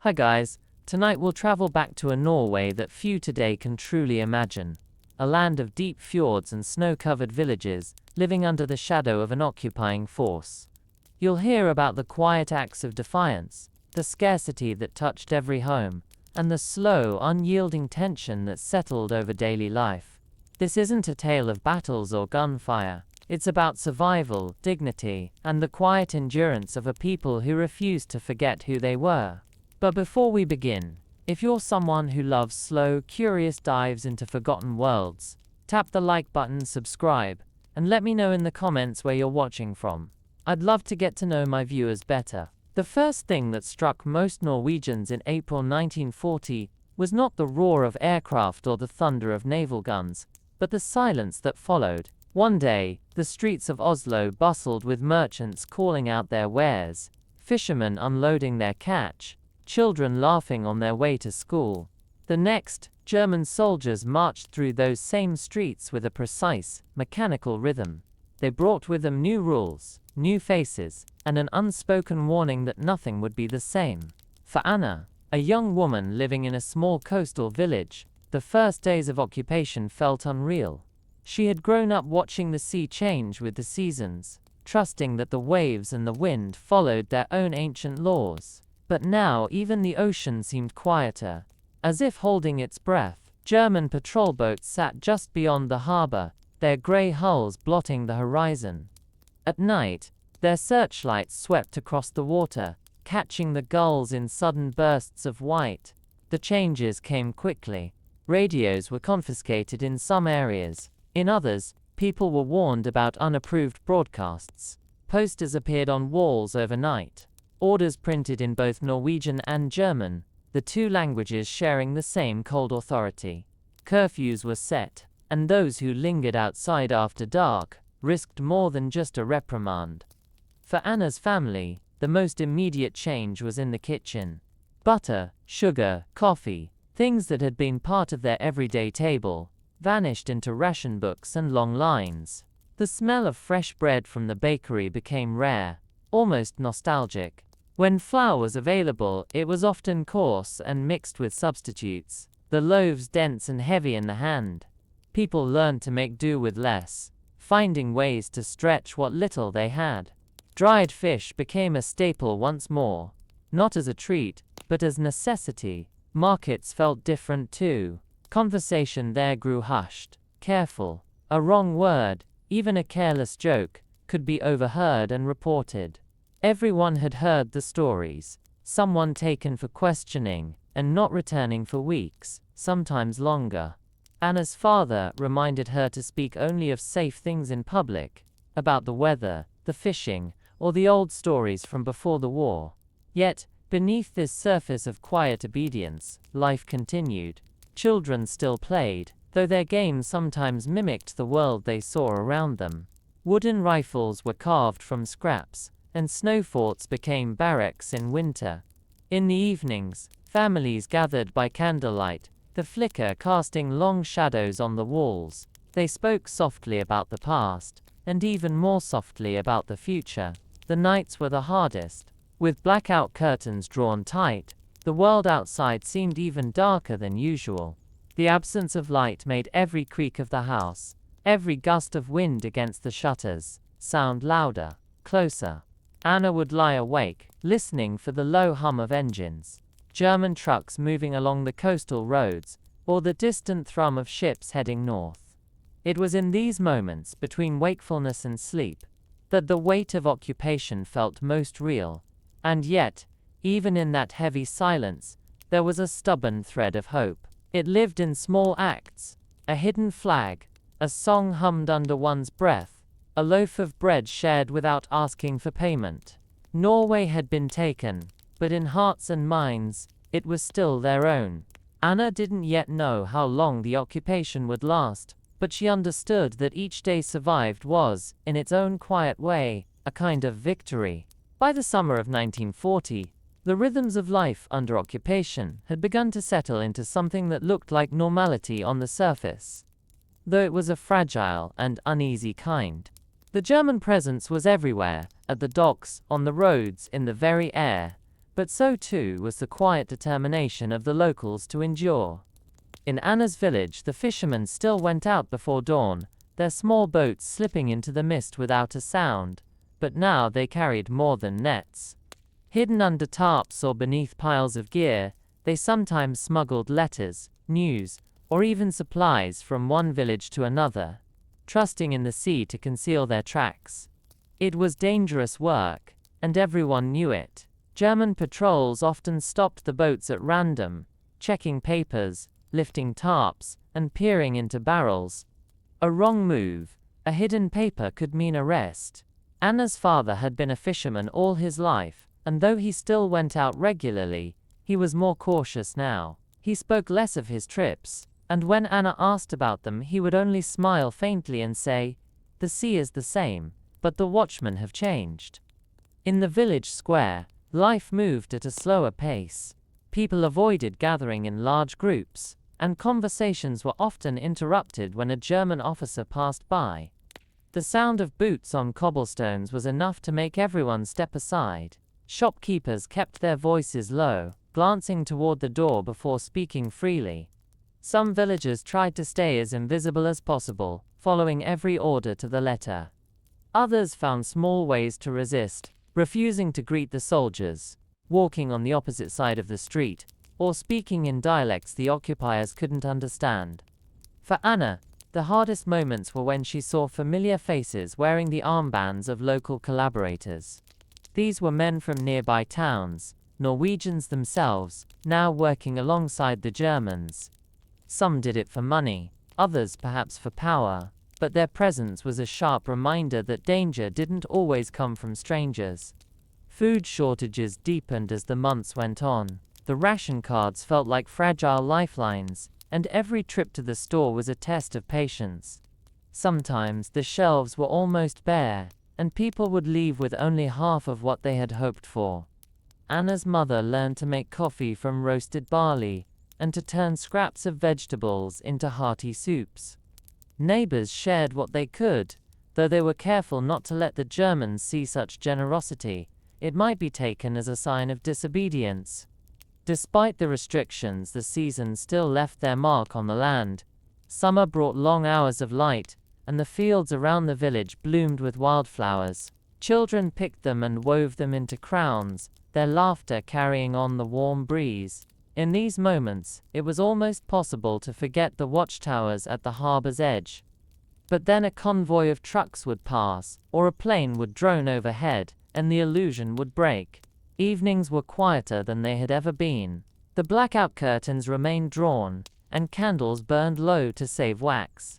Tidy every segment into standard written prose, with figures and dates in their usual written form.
Hi guys, tonight we'll travel back to a Norway that few today can truly imagine. A land of deep fjords and snow-covered villages, living under the shadow of an occupying force. You'll hear about the quiet acts of defiance, the scarcity that touched every home, and the slow, unyielding tension that settled over daily life. This isn't a tale of battles or gunfire. It's about survival, dignity, and the quiet endurance of a people who refused to forget who they were. But before we begin, if you're someone who loves slow, curious dives into forgotten worlds, tap the like button, subscribe, and let me know in the comments where you're watching from. I'd love to get to know my viewers better. The first thing that struck most Norwegians in April 1940 was not the roar of aircraft or the thunder of naval guns, but the silence that followed. One day, the streets of Oslo bustled with merchants calling out their wares, fishermen unloading their catch, children laughing on their way to school. The next, German soldiers marched through those same streets with a precise, mechanical rhythm. They brought with them new rules, new faces, and an unspoken warning that nothing would be the same. For Anna, a young woman living in a small coastal village, the first days of occupation felt unreal. She had grown up watching the sea change with the seasons, trusting that the waves and the wind followed their own ancient laws. But now even the ocean seemed quieter, as if holding its breath. German patrol boats sat just beyond the harbor, their gray hulls blotting the horizon. At night, their searchlights swept across the water, catching the gulls in sudden bursts of white. The changes came quickly. Radios were confiscated in some areas. In others, people were warned about unapproved broadcasts. Posters appeared on walls overnight. Orders printed in both Norwegian and German, the two languages sharing the same cold authority. Curfews were set, and those who lingered outside after dark risked more than just a reprimand. For Anna's family, the most immediate change was in the kitchen. Butter, sugar, coffee, things that had been part of their everyday table, vanished into ration books and long lines. The smell of fresh bread from the bakery became rare, almost nostalgic. When flour was available, it was often coarse and mixed with substitutes, the loaves dense and heavy in the hand. People learned to make do with less, finding ways to stretch what little they had. Dried fish became a staple once more, not as a treat, but as necessity. Markets felt different too. Conversation there grew hushed, careful. A wrong word, even a careless joke, could be overheard and reported. Everyone had heard the stories. Someone taken for questioning, and not returning for weeks, sometimes longer. Anna's father reminded her to speak only of safe things in public, about the weather, the fishing, or the old stories from before the war. Yet, beneath this surface of quiet obedience, life continued. Children still played, though their games sometimes mimicked the world they saw around them. Wooden rifles were carved from scraps, and snow forts became barracks in winter. In the evenings, families gathered by candlelight, the flicker casting long shadows on the walls. They spoke softly about the past, and even more softly about the future. The nights were the hardest. With blackout curtains drawn tight, the world outside seemed even darker than usual. The absence of light made every creak of the house, every gust of wind against the shutters, sound louder, closer. Anna would lie awake, listening for the low hum of engines, German trucks moving along the coastal roads, or the distant thrum of ships heading north. It was in these moments, between wakefulness and sleep, that the weight of occupation felt most real. And yet, even in that heavy silence, there was a stubborn thread of hope. It lived in small acts, a hidden flag, a song hummed under one's breath, a loaf of bread shared without asking for payment. Norway had been taken, but in hearts and minds, it was still their own. Anna didn't yet know how long the occupation would last, but she understood that each day survived was, in its own quiet way, a kind of victory. By the summer of 1940, the rhythms of life under occupation had begun to settle into something that looked like normality on the surface, though it was a fragile and uneasy kind. The German presence was everywhere, at the docks, on the roads, in the very air, But so too was the quiet determination of the locals to endure. In Anna's village, the fishermen still went out before dawn, their small boats slipping into the mist without a sound, but now they carried more than nets. Hidden under tarps or beneath piles of gear, they sometimes smuggled letters, news, or even supplies from one village to another, trusting in the sea to conceal their tracks. It was dangerous work, and everyone knew it. German patrols often stopped the boats at random, checking papers, lifting tarps, and peering into barrels. A wrong move, a hidden paper could mean arrest. Anna's father had been a fisherman all his life, and though he still went out regularly, he was more cautious now. He spoke less of his trips, and when Anna asked about them he would only smile faintly and say, "The sea is the same, but the watchmen have changed." In the village square, life moved at a slower pace. People avoided gathering in large groups, and conversations were often interrupted when a German officer passed by. The sound of boots on cobblestones was enough to make everyone step aside. Shopkeepers kept their voices low, glancing toward the door before speaking freely. Some villagers tried to stay as invisible as possible, following every order to the letter. Others found small ways to resist, refusing to greet the soldiers, walking on the opposite side of the street, or speaking in dialects the occupiers couldn't understand. For Anna, the hardest moments were when she saw familiar faces wearing the armbands of local collaborators. These were men from nearby towns, Norwegians themselves, now working alongside the Germans. Some did it for money, others perhaps for power, but their presence was a sharp reminder that danger didn't always come from strangers. Food shortages deepened as the months went on. The ration cards felt like fragile lifelines, and every trip to the store was a test of patience. Sometimes the shelves were almost bare, and people would leave with only half of what they had hoped for. Anna's mother learned to make coffee from roasted barley, and to turn scraps of vegetables into hearty soups. Neighbors shared what they could, though they were careful not to let the Germans see such generosity. It might be taken as a sign of disobedience. Despite the restrictions, the seasons still left their mark on the land. Summer brought long hours of light, and the fields around the village bloomed with wildflowers. Children picked them and wove them into crowns, their laughter carrying on the warm breeze. In these moments, it was almost possible to forget the watchtowers at the harbor's edge. But then a convoy of trucks would pass, or a plane would drone overhead, and the illusion would break. Evenings were quieter than they had ever been. The blackout curtains remained drawn, and candles burned low to save wax.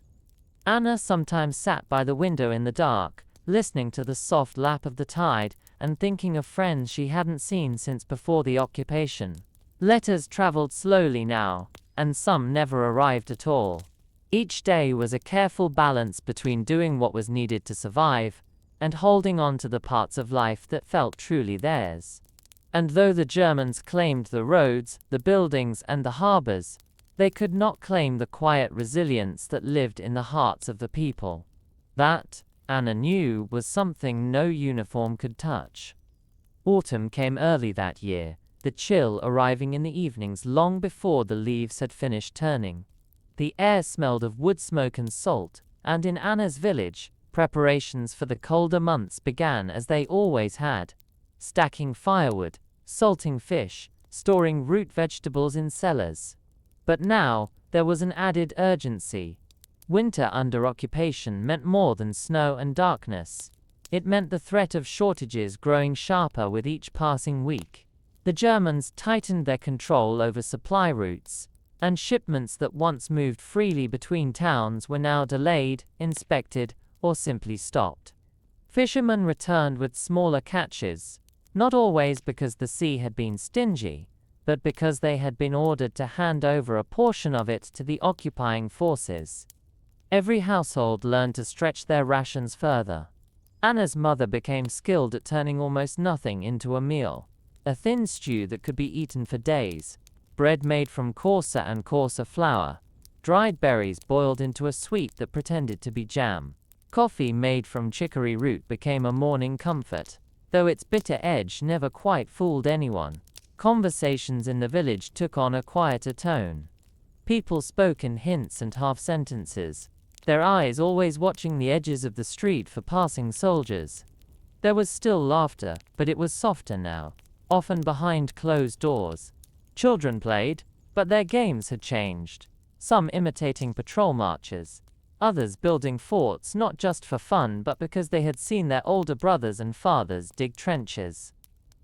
Anna sometimes sat by the window in the dark, listening to the soft lap of the tide, and thinking of friends she hadn't seen since before the occupation. Letters traveled slowly now, and some never arrived at all. Each day was a careful balance between doing what was needed to survive, and holding on to the parts of life that felt truly theirs. And though the Germans claimed the roads, the buildings, and the harbors, they could not claim the quiet resilience that lived in the hearts of the people. That, Anna knew, was something no uniform could touch. Autumn came early that year, the chill arriving in the evenings long before the leaves had finished turning. The air smelled of wood smoke and salt, and in Anna's village, preparations for the colder months began as they always had. Stacking firewood, salting fish, storing root vegetables in cellars. But now, there was an added urgency. Winter under occupation meant more than snow and darkness. It meant the threat of shortages growing sharper with each passing week. The Germans tightened their control over supply routes, and shipments that once moved freely between towns were now delayed, inspected, or simply stopped. Fishermen returned with smaller catches, not always because the sea had been stingy, but because they had been ordered to hand over a portion of it to the occupying forces. Every household learned to stretch their rations further. Anna's mother became skilled at turning almost nothing into a meal. A thin stew that could be eaten for days, bread made from coarser and coarser flour, dried berries boiled into a sweet that pretended to be jam. Coffee made from chicory root became a morning comfort, though its bitter edge never quite fooled anyone. Conversations in the village took on a quieter tone. People spoke in hints and half-sentences, their eyes always watching the edges of the street for passing soldiers. There was still laughter, but it was softer now, often behind closed doors. Children played, but their games had changed, some imitating patrol marches, others building forts not just for fun but because they had seen their older brothers and fathers dig trenches.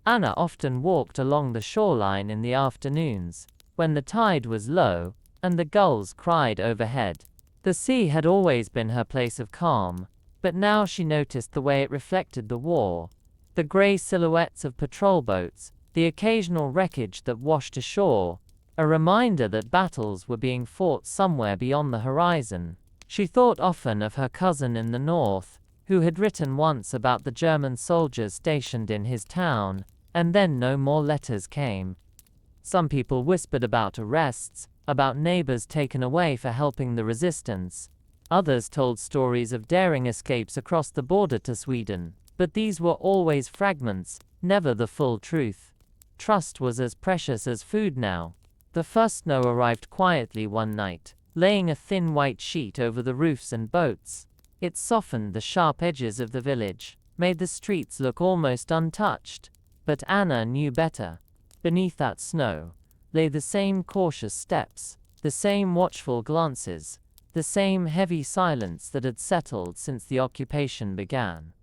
Anna often walked along the shoreline in the afternoons, when the tide was low and the gulls cried overhead. The sea had always been her place of calm, but now she noticed the way it reflected the war. The grey silhouettes of patrol boats, the occasional wreckage that washed ashore, a reminder that battles were being fought somewhere beyond the horizon. She thought often of her cousin in the north, who had written once about the German soldiers stationed in his town, and then no more letters came. Some people whispered about arrests, about neighbors taken away for helping the resistance. Others told stories of daring escapes across the border to Sweden, but these were always fragments, never the full truth. Trust was as precious as food now. The first snow arrived quietly one night, laying a thin white sheet over the roofs and boats. It softened the sharp edges of the village, made the streets look almost untouched. But Anna knew better. Beneath that snow lay the same cautious steps, the same watchful glances, the same heavy silence that had settled since the occupation began.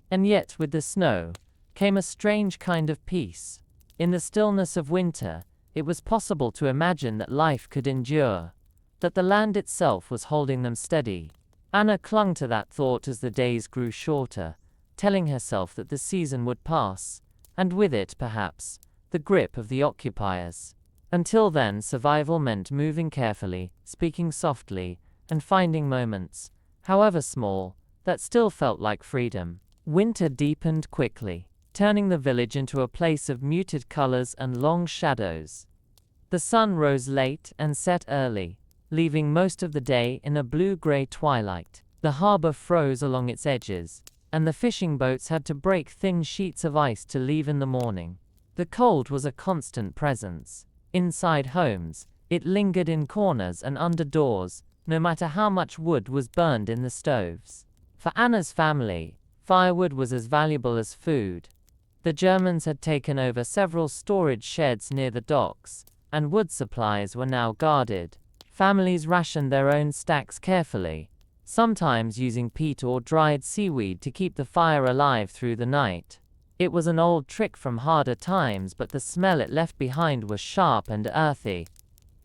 And yet with the snow came a strange kind of peace. In the stillness of winter, it was possible to imagine that life could endure, that the land itself was holding them steady. Anna clung to that thought as the days grew shorter, telling herself that the season would pass, and with it, perhaps, the grip of the occupiers. Until then, survival meant moving carefully, speaking softly, and finding moments, however small, that still felt like freedom. Winter deepened quickly, turning the village into a place of muted colors and long shadows. The sun rose late and set early, leaving most of the day in a blue-gray twilight. The harbor froze along its edges, and the fishing boats had to break thin sheets of ice to leave in the morning. The cold was a constant presence. Inside homes, it lingered in corners and under doors, no matter how much wood was burned in the stoves. For Anna's family, firewood was as valuable as food. The Germans had taken over several storage sheds near the docks, and wood supplies were now guarded. Families rationed their own stacks carefully, sometimes using peat or dried seaweed to keep the fire alive through the night. It was an old trick from harder times, but the smell it left behind was sharp and earthy.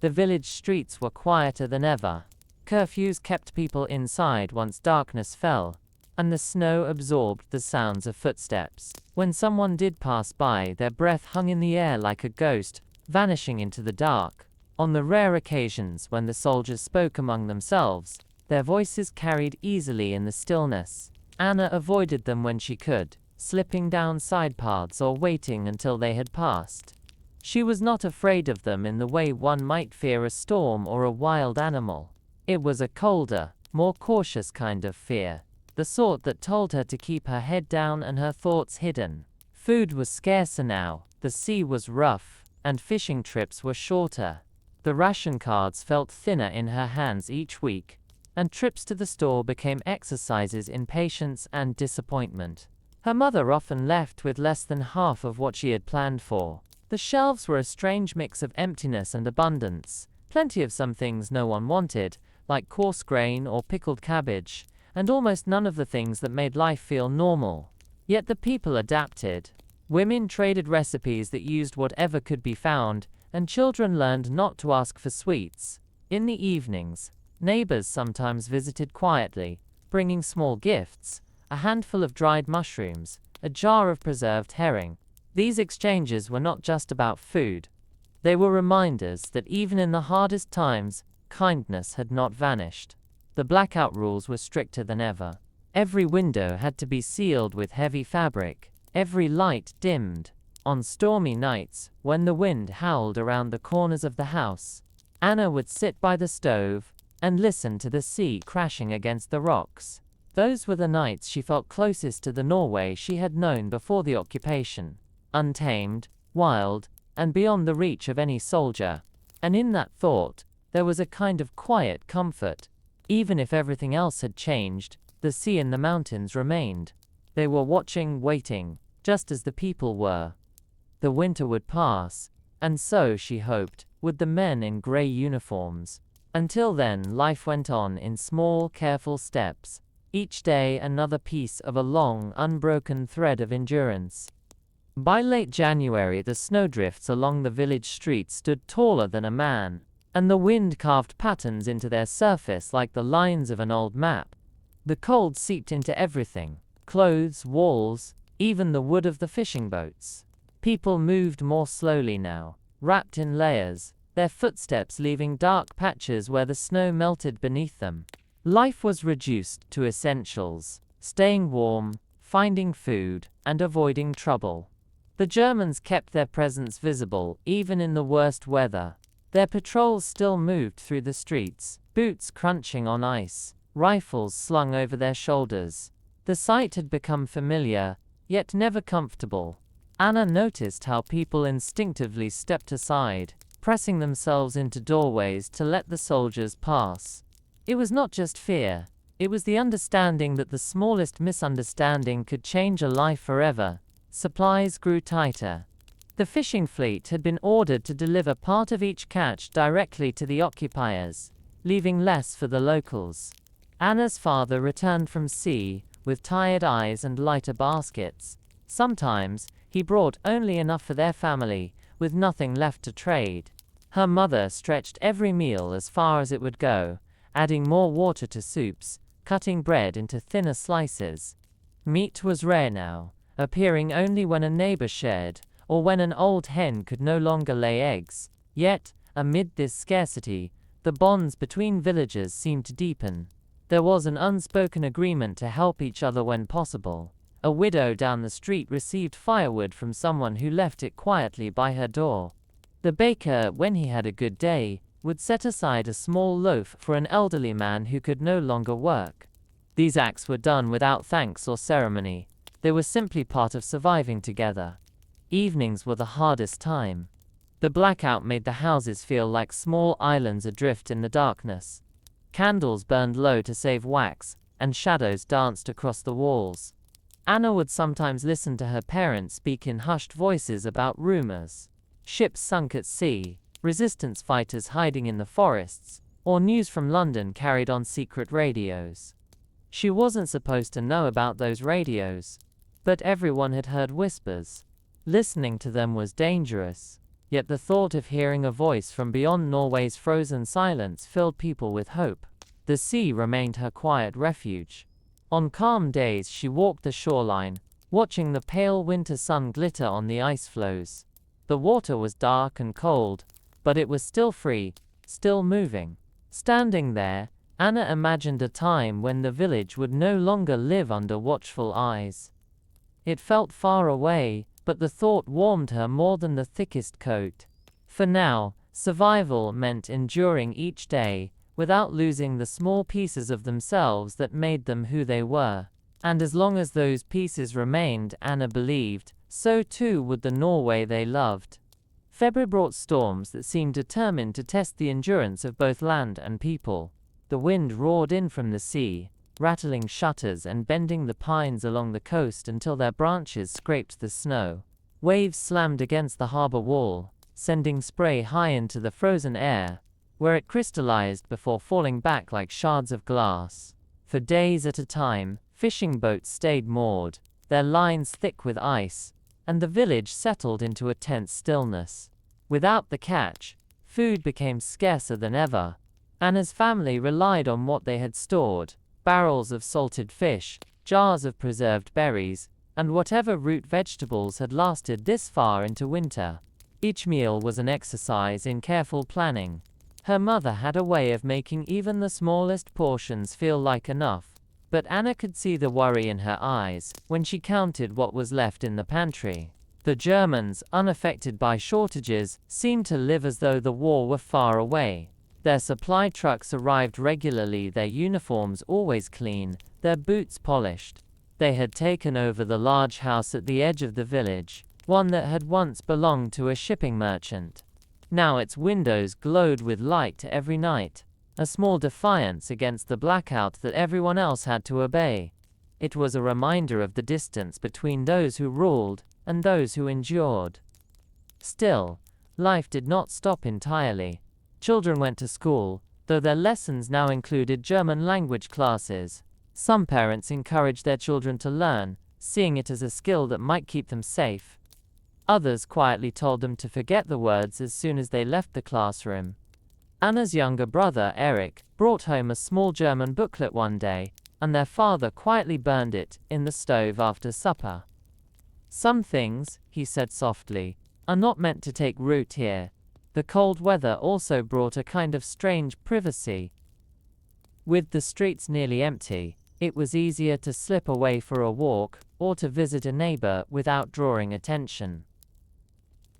The village streets were quieter than ever. Curfews kept people inside once darkness fell, and the snow absorbed the sounds of footsteps. When someone did pass by, their breath hung in the air like a ghost, vanishing into the dark. On the rare occasions when the soldiers spoke among themselves, their voices carried easily in the stillness. Anna avoided them when she could, slipping down side paths or waiting until they had passed. She was not afraid of them in the way one might fear a storm or a wild animal. It was a colder, more cautious kind of fear, the sort that told her to keep her head down and her thoughts hidden. Food was scarcer now, the sea was rough, and fishing trips were shorter. The ration cards felt thinner in her hands each week, and trips to the store became exercises in patience and disappointment. Her mother often left with less than half of what she had planned for. The shelves were a strange mix of emptiness and abundance, plenty of some things no one wanted, like coarse grain or pickled cabbage, and almost none of the things that made life feel normal. Yet the people adapted. Women traded recipes that used whatever could be found, and children learned not to ask for sweets. In the evenings, neighbors sometimes visited quietly, bringing small gifts, a handful of dried mushrooms, a jar of preserved herring. These exchanges were not just about food. They were reminders that even in the hardest times, kindness had not vanished. The blackout rules were stricter than ever. Every window had to be sealed with heavy fabric, every light dimmed. On stormy nights, when the wind howled around the corners of the house, Anna would sit by the stove and listen to the sea crashing against the rocks. Those were the nights she felt closest to the Norway she had known before the occupation. Untamed, wild, and beyond the reach of any soldier. And in that thought, there was a kind of quiet comfort. Even if everything else had changed, the sea and the mountains remained. They were watching, waiting, just as the people were. The winter would pass, and so, she hoped, would the men in gray uniforms. Until then, life went on in small, careful steps, each day another piece of a long, unbroken thread of endurance. By late January, the snowdrifts along the village streets stood taller than a man, and the wind carved patterns into their surface like the lines of an old map. The cold seeped into everything: clothes, walls, even the wood of the fishing boats. People moved more slowly now, wrapped in layers, their footsteps leaving dark patches where the snow melted beneath them. Life was reduced to essentials: staying warm, finding food, and avoiding trouble. The Germans kept their presence visible, even in the worst weather. Their patrols still moved through the streets, boots crunching on ice, rifles slung over their shoulders. The sight had become familiar, yet never comfortable. Anna noticed how people instinctively stepped aside, pressing themselves into doorways to let the soldiers pass. It was not just fear, it was the understanding that the smallest misunderstanding could change a life forever. Supplies grew tighter. The fishing fleet had been ordered to deliver part of each catch directly to the occupiers, leaving less for the locals. Anna's father returned from sea, with tired eyes and lighter baskets. Sometimes, he brought only enough for their family, with nothing left to trade. Her mother stretched every meal as far as it would go, adding more water to soups, cutting bread into thinner slices. Meat was rare now, appearing only when a neighbor shared, or when an old hen could no longer lay eggs. Yet, amid this scarcity, the bonds between villagers seemed to deepen. There was an unspoken agreement to help each other when possible. A widow down the street received firewood from someone who left it quietly by her door. The baker, when he had a good day, would set aside a small loaf for an elderly man who could no longer work. These acts were done without thanks or ceremony. They were simply part of surviving together. Evenings were the hardest time. The blackout made the houses feel like small islands adrift in the darkness. Candles burned low to save wax, and shadows danced across the walls. Anna would sometimes listen to her parents speak in hushed voices about rumors. Ships sunk at sea, resistance fighters hiding in the forests, or news from London carried on secret radios. She wasn't supposed to know about those radios, but everyone had heard whispers. Listening to them was dangerous, yet the thought of hearing a voice from beyond Norway's frozen silence filled people with hope. The sea remained her quiet refuge. On calm days she walked the shoreline, watching the pale winter sun glitter on the ice floes. The water was dark and cold, but it was still free, still moving. Standing there, Anna imagined a time when the village would no longer live under watchful eyes. It felt far away, but the thought warmed her more than the thickest coat. For now, survival meant enduring each day, without losing the small pieces of themselves that made them who they were. And as long as those pieces remained, Anna believed, so too would the Norway they loved. February brought storms that seemed determined to test the endurance of both land and people. The wind roared in from the sea, rattling shutters and bending the pines along the coast until their branches scraped the snow. Waves slammed against the harbor wall, sending spray high into the frozen air, where it crystallized before falling back like shards of glass. For days at a time, fishing boats stayed moored, their lines thick with ice, and the village settled into a tense stillness. Without the catch, food became scarcer than ever. Anna's family relied on what they had stored: barrels of salted fish, jars of preserved berries, and whatever root vegetables had lasted this far into winter. Each meal was an exercise in careful planning. Her mother had a way of making even the smallest portions feel like enough, but Anna could see the worry in her eyes when she counted what was left in the pantry. The Germans, unaffected by shortages, seemed to live as though the war were far away. Their supply trucks arrived regularly, their uniforms always clean, their boots polished. They had taken over the large house at the edge of the village, one that had once belonged to a shipping merchant. Now its windows glowed with light every night, a small defiance against the blackout that everyone else had to obey. It was a reminder of the distance between those who ruled and those who endured. Still, life did not stop entirely. Children went to school, though their lessons now included German language classes. Some parents encouraged their children to learn, seeing it as a skill that might keep them safe. Others quietly told them to forget the words as soon as they left the classroom. Anna's younger brother, Eric, brought home a small German booklet one day, and their father quietly burned it in the stove after supper. "Some things," he said softly, "are not meant to take root here." The cold weather also brought a kind of strange privacy. With the streets nearly empty, it was easier to slip away for a walk or to visit a neighbor without drawing attention.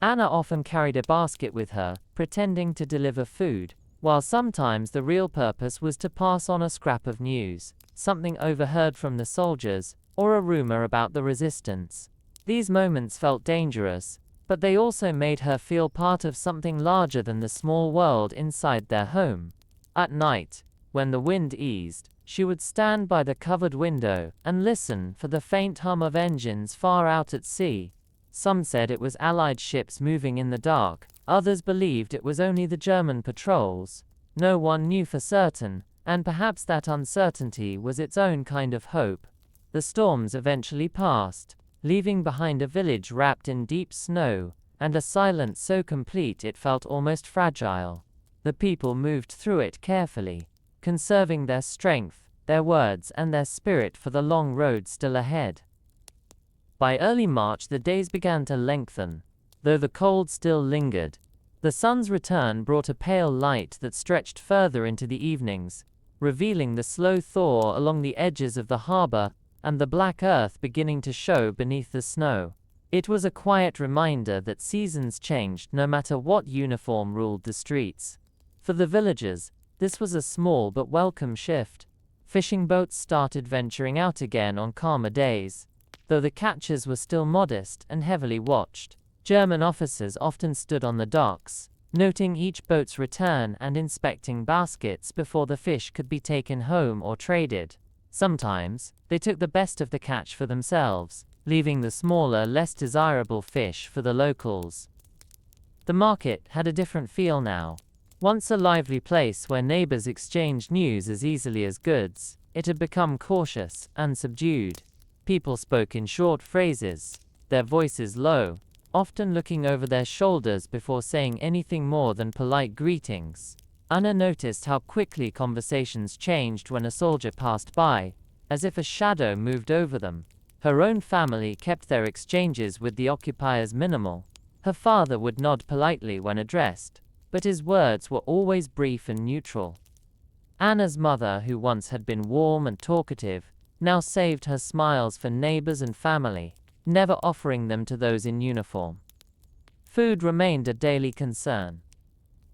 Anna often carried a basket with her, pretending to deliver food, while sometimes the real purpose was to pass on a scrap of news, something overheard from the soldiers, or a rumor about the resistance. These moments felt dangerous, but they also made her feel part of something larger than the small world inside their home. At night, when the wind eased, she would stand by the covered window and listen for the faint hum of engines far out at sea. Some said it was Allied ships moving in the dark, others believed it was only the German patrols. No one knew for certain, and perhaps that uncertainty was its own kind of hope. The storms eventually passed, leaving behind a village wrapped in deep snow, and a silence so complete it felt almost fragile. The people moved through it carefully, conserving their strength, their words, and their spirit for the long road still ahead. By early March the days began to lengthen, though the cold still lingered. The sun's return brought a pale light that stretched further into the evenings, revealing the slow thaw along the edges of the harbor and the black earth beginning to show beneath the snow. It was a quiet reminder that seasons changed no matter what uniform ruled the streets. For the villagers, this was a small but welcome shift. Fishing boats started venturing out again on calmer days, though the catches were still modest and heavily watched. German officers often stood on the docks, noting each boat's return and inspecting baskets before the fish could be taken home or traded. Sometimes, they took the best of the catch for themselves, leaving the smaller, less desirable fish for the locals. The market had a different feel now. Once a lively place where neighbors exchanged news as easily as goods, it had become cautious and subdued. People spoke in short phrases, their voices low, often looking over their shoulders before saying anything more than polite greetings. Anna noticed how quickly conversations changed when a soldier passed by, as if a shadow moved over them. Her own family kept their exchanges with the occupiers minimal. Her father would nod politely when addressed, but his words were always brief and neutral. Anna's mother, who once had been warm and talkative, now saved her smiles for neighbors and family, never offering them to those in uniform. Food remained a daily concern.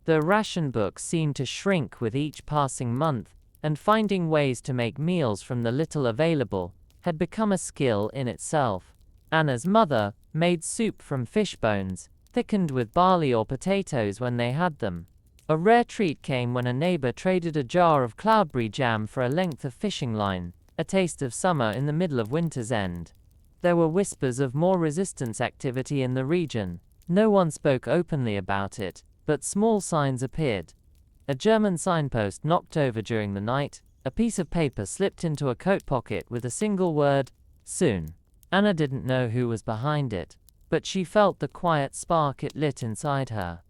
The ration book seemed to shrink with each passing month, and finding ways to make meals from the little available had become a skill in itself. Anna's mother made soup from fish bones, thickened with barley or potatoes when they had them. A rare treat came when a neighbor traded a jar of cloudberry jam for a length of fishing line, a taste of summer in the middle of winter's end. There were whispers of more resistance activity in the region. No one spoke openly about it, but small signs appeared. A German signpost knocked over during the night, a piece of paper slipped into a coat pocket with a single word, "Soon." Anna didn't know who was behind it, but she felt the quiet spark it lit inside her.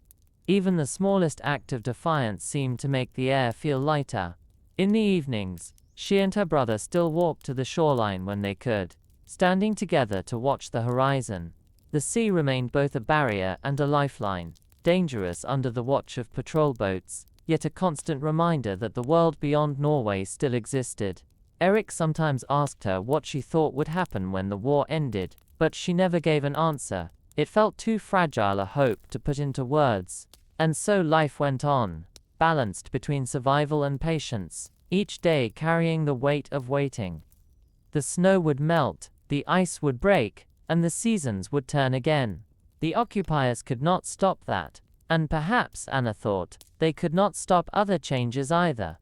Even the smallest act of defiance seemed to make the air feel lighter. In the evenings, she and her brother still walked to the shoreline when they could, standing together to watch the horizon. The sea remained both a barrier and a lifeline, dangerous under the watch of patrol boats, yet a constant reminder that the world beyond Norway still existed. Eric sometimes asked her what she thought would happen when the war ended, but she never gave an answer. It felt too fragile a hope to put into words. And so life went on, balanced between survival and patience, each day carrying the weight of waiting. The snow would melt, the ice would break, and the seasons would turn again. The occupiers could not stop that, and perhaps, Anna thought, they could not stop other changes either.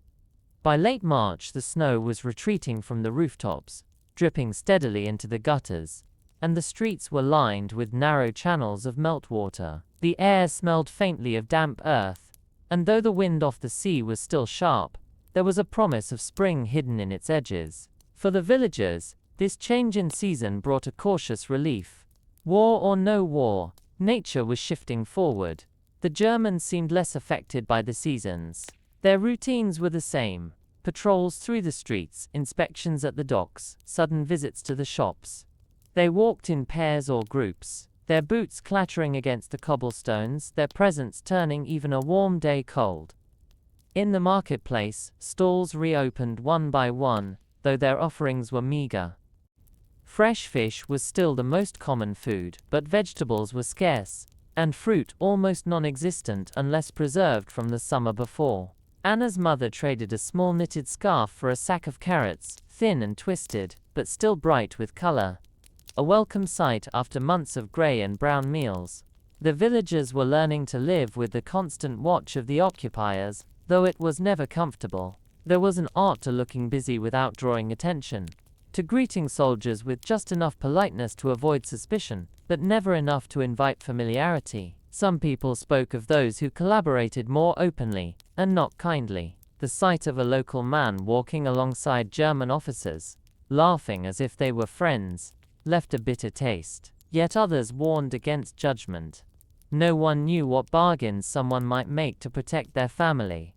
By late March, the snow was retreating from the rooftops, dripping steadily into the gutters, and the streets were lined with narrow channels of meltwater. The air smelled faintly of damp earth, and though the wind off the sea was still sharp, there was a promise of spring hidden in its edges. For the villagers, this change in season brought a cautious relief. War or no war, nature was shifting forward. The Germans seemed less affected by the seasons. Their routines were the same: patrols through the streets, inspections at the docks, sudden visits to the shops. They walked in pairs or groups, their boots clattering against the cobblestones, their presence turning even a warm day cold. In the marketplace, stalls reopened one by one, though their offerings were meager. Fresh fish was still the most common food, but vegetables were scarce, and fruit almost non-existent unless preserved from the summer before. Anna's mother traded a small knitted scarf for a sack of carrots, thin and twisted, but still bright with color. A welcome sight after months of gray and brown meals. The villagers were learning to live with the constant watch of the occupiers, though it was never comfortable. There was an art to looking busy without drawing attention, to greeting soldiers with just enough politeness to avoid suspicion, but never enough to invite familiarity. Some people spoke of those who collaborated more openly, and not kindly. The sight of a local man walking alongside German officers, laughing as if they were friends, left a bitter taste. Yet others warned against judgment. No one knew what bargains someone might make to protect their family.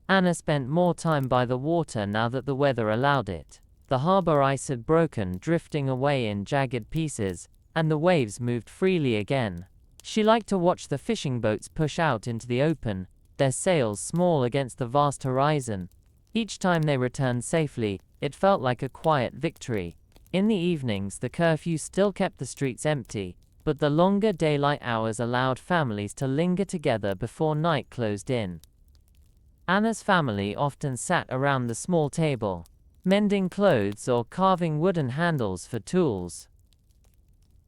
Anna spent more time by the water now that the weather allowed it. The harbor ice had broken, drifting away in jagged pieces, and the waves moved freely again. She liked to watch the fishing boats push out into the open, their sails small against the vast horizon. Each time they returned safely, it felt like a quiet victory. In the evenings, the curfew still kept the streets empty, but the longer daylight hours allowed families to linger together before night closed in. Anna's family often sat around the small table, mending clothes or carving wooden handles for tools.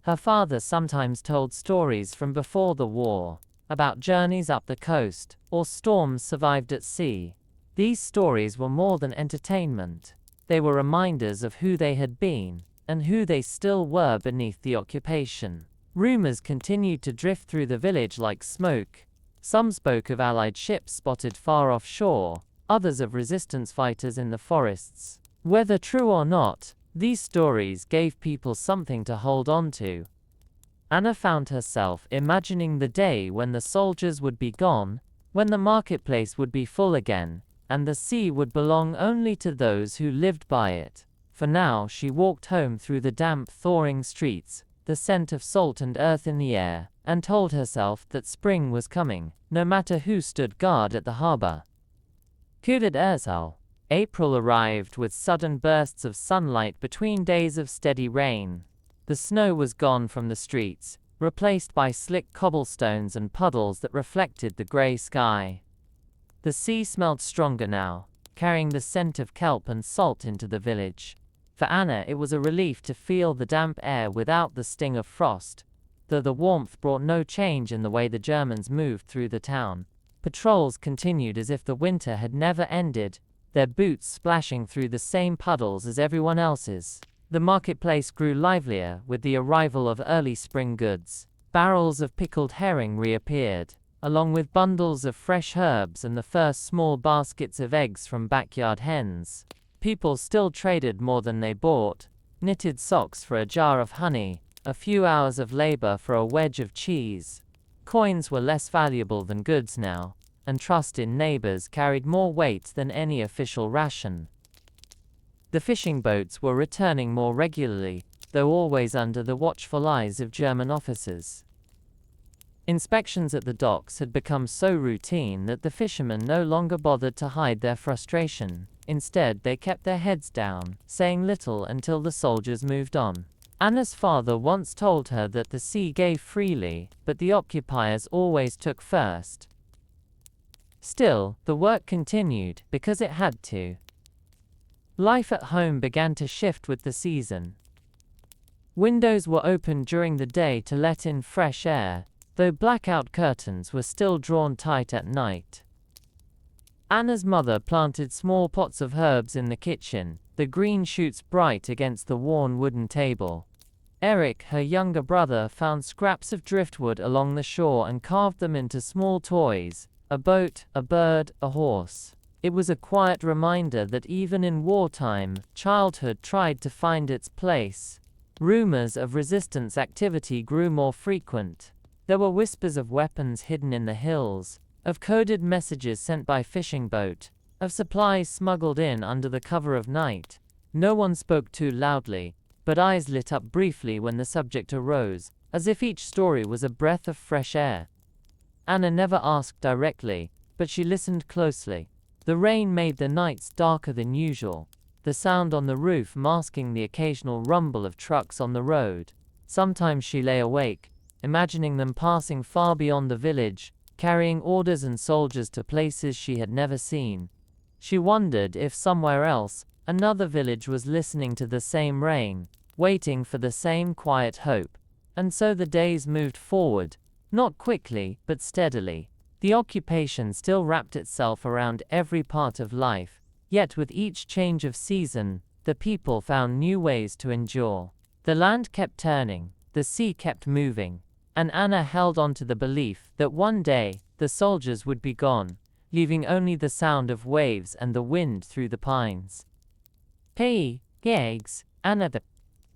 Her father sometimes told stories from before the war, about journeys up the coast, or storms survived at sea. These stories were more than entertainment. They were reminders of who they had been, and who they still were beneath the occupation. Rumors continued to drift through the village like smoke. Some spoke of Allied ships spotted far offshore, others of resistance fighters in the forests. Whether true or not, these stories gave people something to hold on to. Anna found herself imagining the day when the soldiers would be gone, when the marketplace would be full again, and the sea would belong only to those who lived by it. For now she walked home through the damp, thawing streets, the scent of salt and earth in the air, and told herself that spring was coming, no matter who stood guard at the harbor. Kudet Erzal. April arrived with sudden bursts of sunlight between days of steady rain. The snow was gone from the streets, replaced by slick cobblestones and puddles that reflected the gray sky. The sea smelled stronger now, carrying the scent of kelp and salt into the village. For Anna, it was a relief to feel the damp air without the sting of frost, though the warmth brought no change in the way the Germans moved through the town. Patrols continued as if the winter had never ended, their boots splashing through the same puddles as everyone else's. The marketplace grew livelier with the arrival of early spring goods. Barrels of pickled herring reappeared, along with bundles of fresh herbs and the first small baskets of eggs from backyard hens. People still traded more than they bought, knitted socks for a jar of honey, a few hours of labor for a wedge of cheese. Coins were less valuable than goods now, and trust in neighbors carried more weight than any official ration. The fishing boats were returning more regularly, though always under the watchful eyes of German officers. Inspections at the docks had become so routine that the fishermen no longer bothered to hide their frustration. Instead, they kept their heads down, saying little until the soldiers moved on. Anna's father once told her that the sea gave freely, but the occupiers always took first. Still, the work continued, because it had to. Life at home began to shift with the season. Windows were opened during the day to let in fresh air, though blackout curtains were still drawn tight at night. Anna's mother planted small pots of herbs in the kitchen, the green shoots bright against the worn wooden table. Eric, her younger brother, found scraps of driftwood along the shore and carved them into small toys, a boat, a bird, a horse. It was a quiet reminder that even in wartime, childhood tried to find its place. Rumors of resistance activity grew more frequent. There were whispers of weapons hidden in the hills, of coded messages sent by fishing boat, of supplies smuggled in under the cover of night. No one spoke too loudly, but eyes lit up briefly when the subject arose, as if each story was a breath of fresh air. Anna never asked directly, but she listened closely. The rain made the nights darker than usual, the sound on the roof masking the occasional rumble of trucks on the road. Sometimes she lay awake, imagining them passing far beyond the village, carrying orders and soldiers to places she had never seen. She wondered if somewhere else, another village was listening to the same rain, waiting for the same quiet hope. And so the days moved forward, not quickly, but steadily. The occupation still wrapped itself around every part of life, yet with each change of season, the people found new ways to endure. The land kept turning, the sea kept moving, and Anna held on to the belief that one day, the soldiers would be gone, leaving only the sound of waves and the wind through the pines. Eggs, Anna. The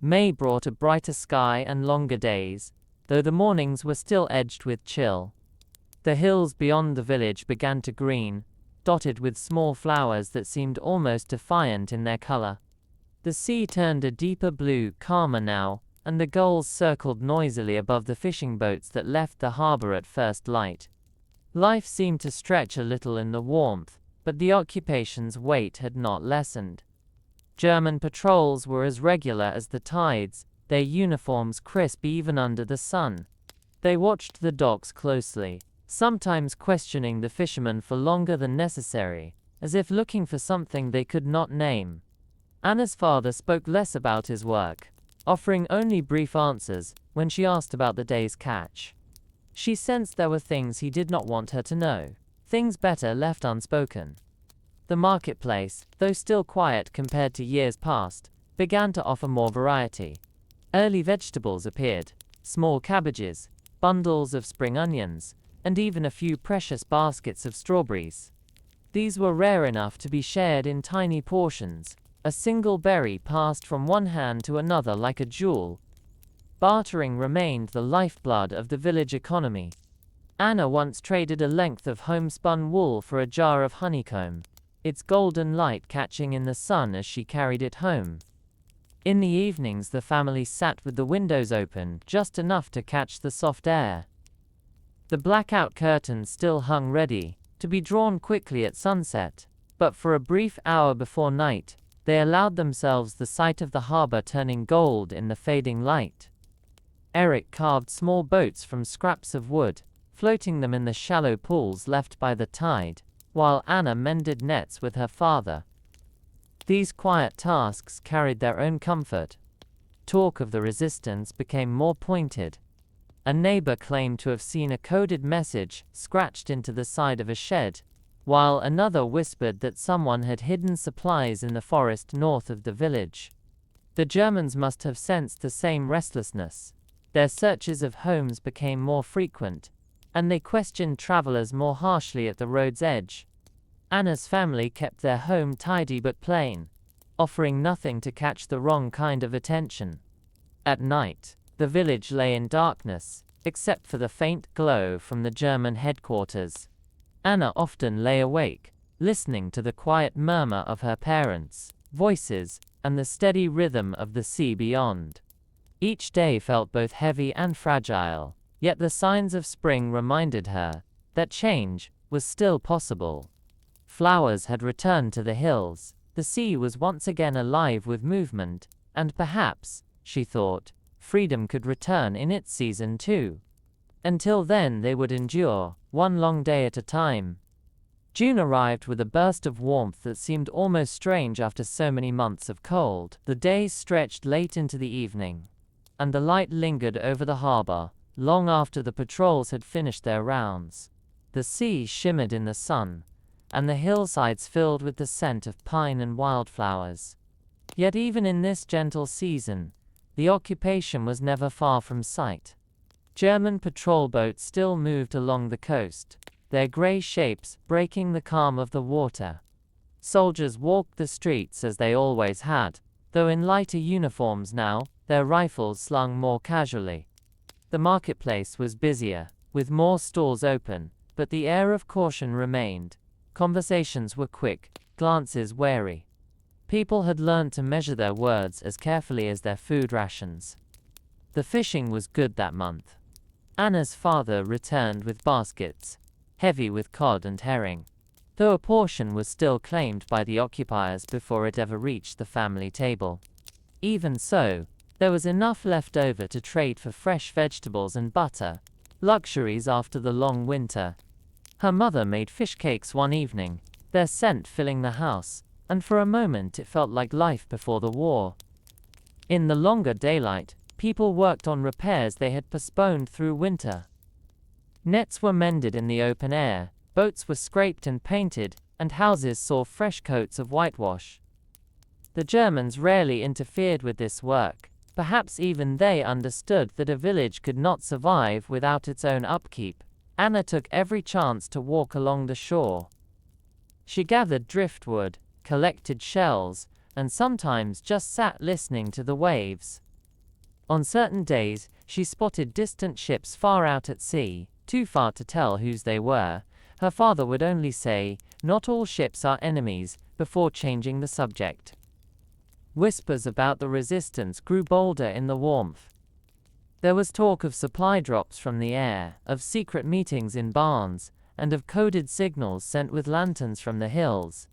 May brought a brighter sky and longer days, though the mornings were still edged with chill. The hills beyond the village began to green, dotted with small flowers that seemed almost defiant in their color. The sea turned a deeper blue, calmer now, and the gulls circled noisily above the fishing boats that left the harbor at first light. Life seemed to stretch a little in the warmth, but the occupation's weight had not lessened. German patrols were as regular as the tides, their uniforms crisp even under the sun. They watched the docks closely, sometimes questioning the fishermen for longer than necessary, as if looking for something they could not name. Anna's father spoke less about his work, offering only brief answers when she asked about the day's catch. She sensed there were things he did not want her to know, things better left unspoken. The marketplace, though still quiet compared to years past, began to offer more variety. Early vegetables appeared, small cabbages, bundles of spring onions, and even a few precious baskets of strawberries. These were rare enough to be shared in tiny portions. A single berry passed from one hand to another like a jewel. Bartering remained the lifeblood of the village economy. Anna once traded a length of homespun wool for a jar of honeycomb, its golden light catching in the sun as she carried it home. In the evenings the family sat with the windows open, just enough to catch the soft air. The blackout curtains still hung ready, to be drawn quickly at sunset, but for a brief hour before night, they allowed themselves the sight of the harbor turning gold in the fading light. Eric carved small boats from scraps of wood, floating them in the shallow pools left by the tide, while Anna mended nets with her father. These quiet tasks carried their own comfort. Talk of the resistance became more pointed. A neighbor claimed to have seen a coded message scratched into the side of a shed, while another whispered that someone had hidden supplies in the forest north of the village. The Germans must have sensed the same restlessness. Their searches of homes became more frequent, and they questioned travelers more harshly at the road's edge. Anna's family kept their home tidy but plain, offering nothing to catch the wrong kind of attention. At night, the village lay in darkness, except for the faint glow from the German headquarters. Anna often lay awake, listening to the quiet murmur of her parents' voices and the steady rhythm of the sea beyond. Each day felt both heavy and fragile, yet the signs of spring reminded her that change was still possible. Flowers had returned to the hills, the sea was once again alive with movement, and perhaps, she thought, freedom could return in its season too. Until then they would endure, one long day at a time. June arrived with a burst of warmth that seemed almost strange after so many months of cold. The days stretched late into the evening. and the light lingered over the harbor, long after the patrols had finished their rounds. The sea shimmered in the sun, and the hillsides filled with the scent of pine and wildflowers. Yet even in this gentle season, the occupation was never far from sight. German patrol boats still moved along the coast, their gray shapes breaking the calm of the water. Soldiers walked the streets as they always had, though in lighter uniforms now, their rifles slung more casually. The marketplace was busier, with more stalls open, but the air of caution remained. Conversations were quick, glances wary. People had learned to measure their words as carefully as their food rations. The fishing was good that month. Anna's father returned with baskets, heavy with cod and herring, though a portion was still claimed by the occupiers before it ever reached the family table. Even so, there was enough left over to trade for fresh vegetables and butter, luxuries after the long winter. Her mother made fish cakes one evening, their scent filling the house, and for a moment it felt like life before the war. In the longer daylight, people worked on repairs they had postponed through winter. Nets were mended in the open air, boats were scraped and painted, and houses saw fresh coats of whitewash. The Germans rarely interfered with this work. Perhaps even they understood that a village could not survive without its own upkeep. Anna took every chance to walk along the shore. She gathered driftwood, collected shells, and sometimes just sat listening to the waves. On certain days, she spotted distant ships far out at sea, too far to tell whose they were. Her father would only say, "Not all ships are enemies," before changing the subject. Whispers about the resistance grew bolder in the warmth. There was talk of supply drops from the air, of secret meetings in barns, and of coded signals sent with lanterns from the hills.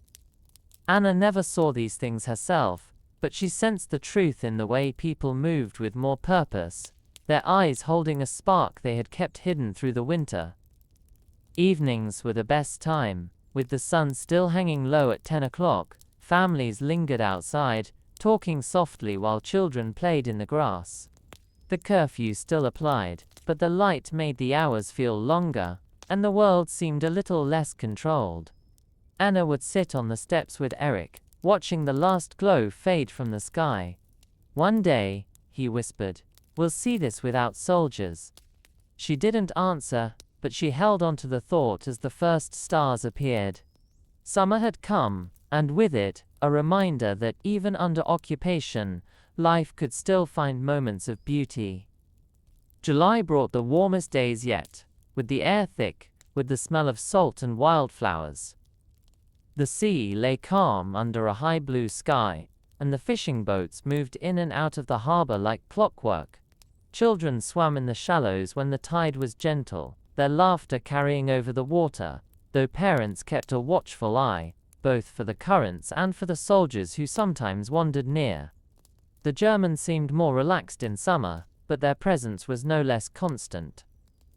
Anna never saw these things herself, but she sensed the truth in the way people moved with more purpose, their eyes holding a spark they had kept hidden through the winter. Evenings were the best time, with the sun still hanging low at 10 o'clock, families lingered outside, talking softly while children played in the grass. The curfew still applied, but the light made the hours feel longer, and the world seemed a little less controlled. Anna would sit on the steps with Eric, watching the last glow fade from the sky. "One day," he whispered, "we'll see this without soldiers." She didn't answer, but she held on to the thought as the first stars appeared. Summer had come, and with it, a reminder that even under occupation, life could still find moments of beauty. July brought the warmest days yet, with the air thick, with the smell of salt and wildflowers. The sea lay calm under a high blue sky, and the fishing boats moved in and out of the harbor like clockwork. Children swam in the shallows when the tide was gentle, their laughter carrying over the water, though parents kept a watchful eye, both for the currents and for the soldiers who sometimes wandered near. The Germans seemed more relaxed in summer, but their presence was no less constant.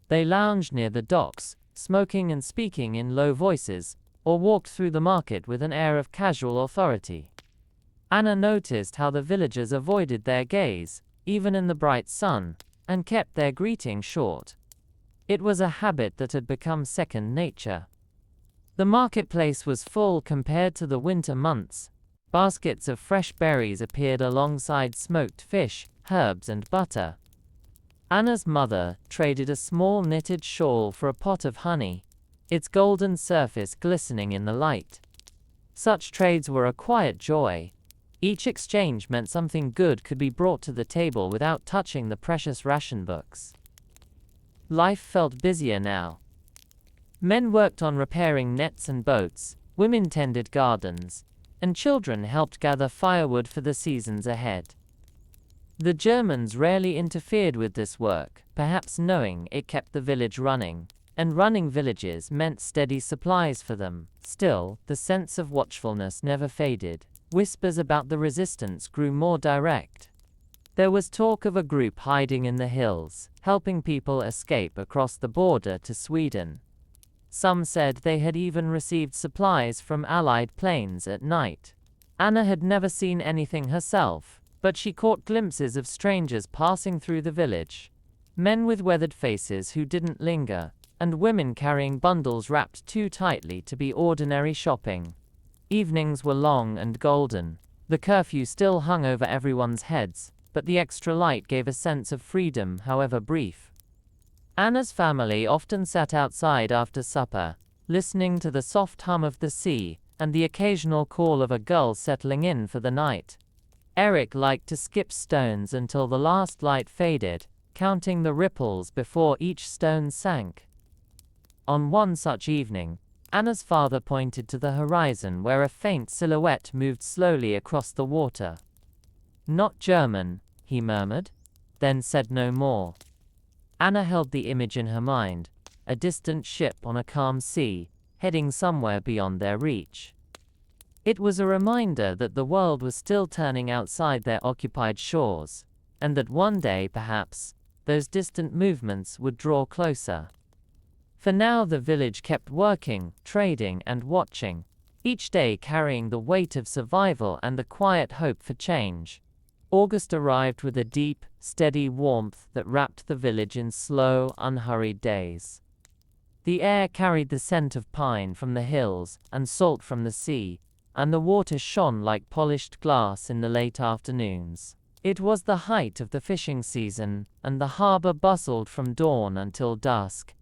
They lounged near the docks, smoking and speaking in low voices, or walked through the market with an air of casual authority. Anna noticed how the villagers avoided their gaze, even in the bright sun, and kept their greeting short. It was a habit that had become second nature. The marketplace was full compared to the winter months. Baskets of fresh berries appeared alongside smoked fish, herbs, and butter. Anna's mother traded a small knitted shawl for a pot of honey, its golden surface glistening in the light. Such trades were a quiet joy. Each exchange meant something good could be brought to the table without touching the precious ration books. Life felt busier now. Men worked on repairing nets and boats, women tended gardens, and children helped gather firewood for the seasons ahead. The Germans rarely interfered with this work, perhaps knowing it kept the village running, and running villages meant steady supplies for them. Still, the sense of watchfulness never faded. Whispers about the resistance grew more direct. There was talk of a group hiding in the hills, helping people escape across the border to Sweden. Some said they had even received supplies from Allied planes at night. Anna had never seen anything herself, but she caught glimpses of strangers passing through the village. Men with weathered faces who didn't linger, and women carrying bundles wrapped too tightly to be ordinary shopping. Evenings were long and golden. The curfew still hung over everyone's heads, but the extra light gave a sense of freedom, however brief. Anna's family often sat outside after supper, listening to the soft hum of the sea and the occasional call of a gull settling in for the night. Eric liked to skip stones until the last light faded, counting the ripples before each stone sank. On one such evening, Anna's father pointed to the horizon where a faint silhouette moved slowly across the water. "Not German," he murmured, then said no more. Anna held the image in her mind, a distant ship on a calm sea, heading somewhere beyond their reach. It was a reminder that the world was still turning outside their occupied shores, and that one day, perhaps, those distant movements would draw closer. For now the village kept working, trading, and watching, each day carrying the weight of survival and the quiet hope for change. August arrived with a deep, steady warmth that wrapped the village in slow, unhurried days. The air carried the scent of pine from the hills and salt from the sea, and the water shone like polished glass in the late afternoons. It was the height of the fishing season, and the harbor bustled from dawn until dusk.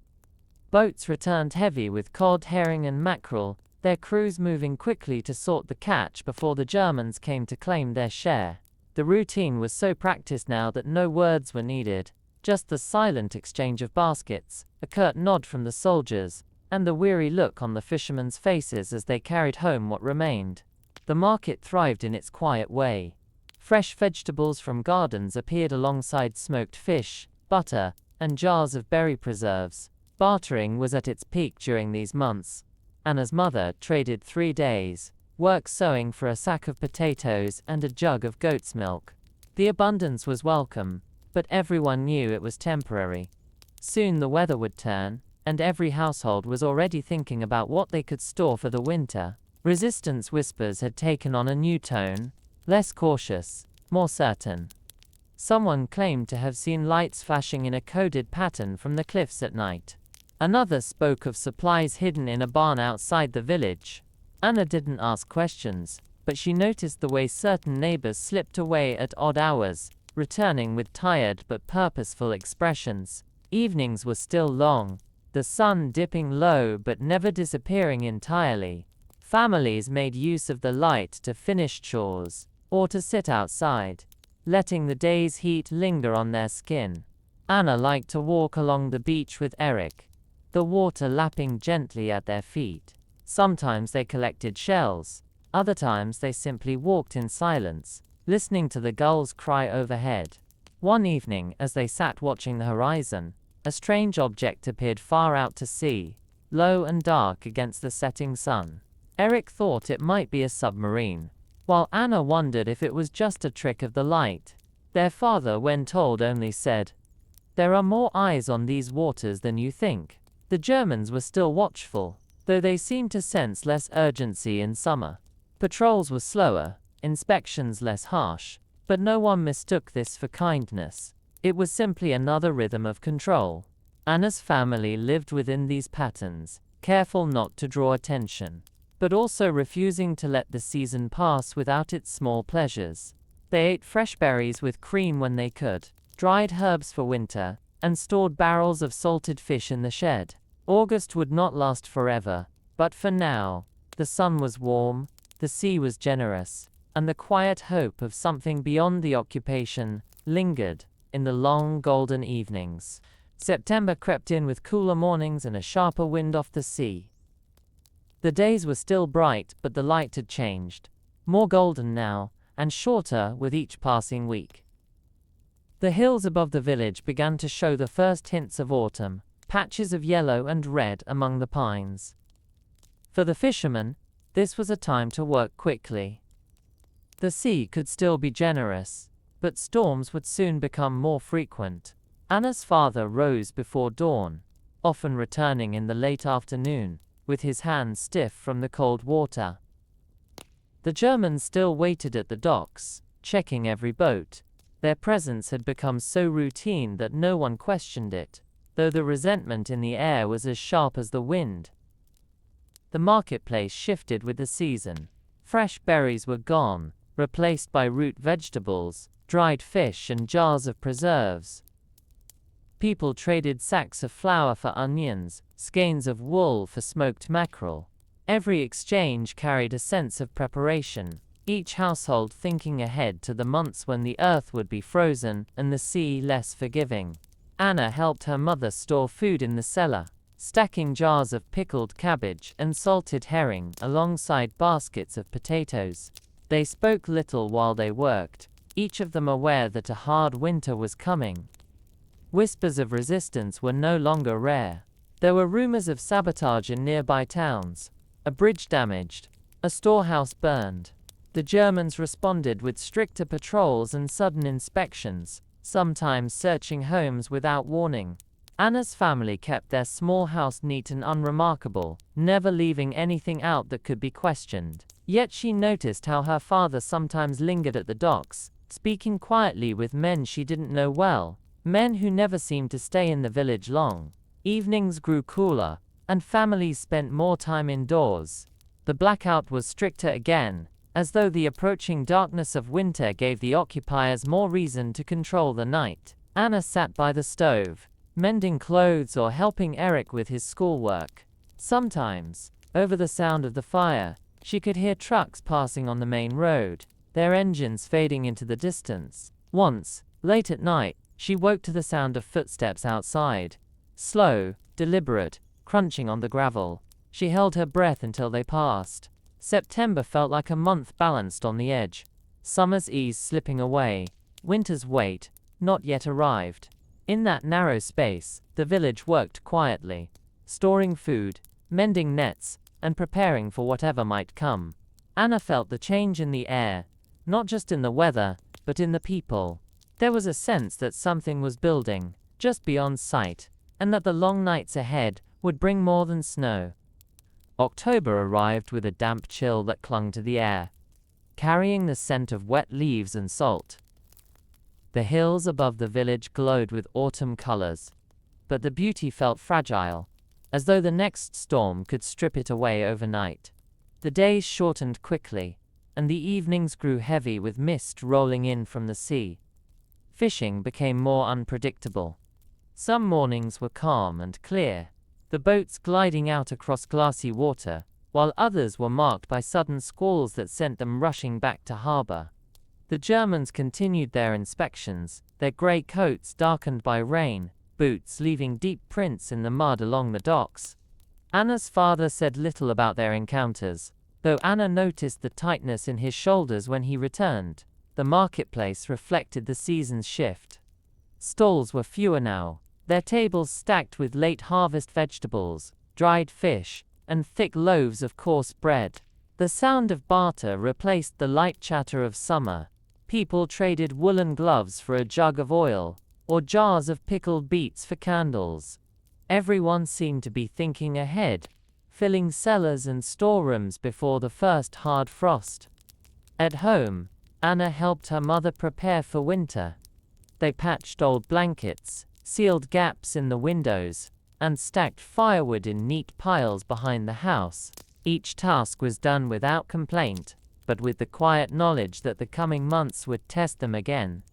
Boats returned heavy with cod, herring, and mackerel, their crews moving quickly to sort the catch before the Germans came to claim their share. The routine was so practiced now that no words were needed, just the silent exchange of baskets, a curt nod from the soldiers, and the weary look on the fishermen's faces as they carried home what remained. The market thrived in its quiet way. Fresh vegetables from gardens appeared alongside smoked fish, butter, and jars of berry preserves. Bartering was at its peak during these months. Anna's mother traded 3 days' work sewing for a sack of potatoes and a jug of goat's milk. The abundance was welcome, but everyone knew it was temporary. Soon the weather would turn, and every household was already thinking about what they could store for the winter. Resistance whispers had taken on a new tone, less cautious, more certain. Someone claimed to have seen lights flashing in a coded pattern from the cliffs at night. Another spoke of supplies hidden in a barn outside the village. Anna didn't ask questions, but she noticed the way certain neighbors slipped away at odd hours, returning with tired but purposeful expressions. Evenings were still long, the sun dipping low but never disappearing entirely. Families made use of the light to finish chores, or to sit outside, letting the day's heat linger on their skin. Anna liked to walk along the beach with Eric, the water lapping gently at their feet. Sometimes they collected shells, other times they simply walked in silence, listening to the gulls cry overhead. One evening, as they sat watching the horizon, a strange object appeared far out to sea, low and dark against the setting sun. Eric thought it might be a submarine, while Anna wondered if it was just a trick of the light. Their father, when told, only said, "There are more eyes on these waters than you think." The Germans were still watchful, though they seemed to sense less urgency in summer. Patrols were slower, inspections less harsh, but no one mistook this for kindness. It was simply another rhythm of control. Anna's family lived within these patterns, careful not to draw attention, but also refusing to let the season pass without its small pleasures. They ate fresh berries with cream when they could, dried herbs for winter, and stored barrels of salted fish in the shed. August would not last forever, but for now, the sun was warm, the sea was generous, and the quiet hope of something beyond the occupation lingered in the long golden evenings. September crept in with cooler mornings and a sharper wind off the sea. The days were still bright, but the light had changed, more golden now, and shorter with each passing week. The hills above the village began to show the first hints of autumn, patches of yellow and red among the pines. For the fishermen, this was a time to work quickly. The sea could still be generous, but storms would soon become more frequent. Anna's father rose before dawn, often returning in the late afternoon, with his hands stiff from the cold water. The Germans still waited at the docks, checking every boat. Their presence had become so routine that no one questioned it, though the resentment in the air was as sharp as the wind. The marketplace shifted with the season. Fresh berries were gone, replaced by root vegetables, dried fish and jars of preserves. People traded sacks of flour for onions, skeins of wool for smoked mackerel. Every exchange carried a sense of preparation, each household thinking ahead to the months when the earth would be frozen and the sea less forgiving. Anna helped her mother store food in the cellar, stacking jars of pickled cabbage and salted herring alongside baskets of potatoes. They spoke little while they worked, each of them aware that a hard winter was coming. Whispers of resistance were no longer rare. There were rumors of sabotage in nearby towns, a bridge damaged, a storehouse burned. The Germans responded with stricter patrols and sudden inspections, sometimes searching homes without warning. Anna's family kept their small house neat and unremarkable, never leaving anything out that could be questioned. Yet she noticed how her father sometimes lingered at the docks, speaking quietly with men she didn't know well, men who never seemed to stay in the village long. Evenings grew cooler, and families spent more time indoors. The blackout was stricter again, as though the approaching darkness of winter gave the occupiers more reason to control the night. Anna sat by the stove, mending clothes or helping Eric with his schoolwork. Sometimes, over the sound of the fire, she could hear trucks passing on the main road, their engines fading into the distance. Once, late at night, she woke to the sound of footsteps outside. Slow, deliberate, crunching on the gravel. She held her breath until they passed. September felt like a month balanced on the edge. Summer's ease slipping away. Winter's wait, not yet arrived. In that narrow space, the village worked quietly, storing food, mending nets, and preparing for whatever might come. Anna felt the change in the air, not just in the weather, but in the people. There was a sense that something was building, just beyond sight, and that the long nights ahead would bring more than snow. October arrived with a damp chill that clung to the air, carrying the scent of wet leaves and salt. The hills above the village glowed with autumn colors, but the beauty felt fragile, as though the next storm could strip it away overnight. The days shortened quickly, and the evenings grew heavy with mist rolling in from the sea. Fishing became more unpredictable. Some mornings were calm and clear, the boats gliding out across glassy water, while others were marked by sudden squalls that sent them rushing back to harbor. The Germans continued their inspections, their grey coats darkened by rain, boots leaving deep prints in the mud along the docks. Anna's father said little about their encounters, though Anna noticed the tightness in his shoulders when he returned. The marketplace reflected the season's shift. Stalls were fewer now, their tables stacked with late-harvest vegetables, dried fish, and thick loaves of coarse bread. The sound of barter replaced the light chatter of summer. People traded woolen gloves for a jug of oil, or jars of pickled beets for candles. Everyone seemed to be thinking ahead, filling cellars and storerooms before the first hard frost. At home, Anna helped her mother prepare for winter. They patched old blankets, sealed gaps in the windows, and stacked firewood in neat piles behind the house. Each task was done without complaint, but with the quiet knowledge that the coming months would test them again.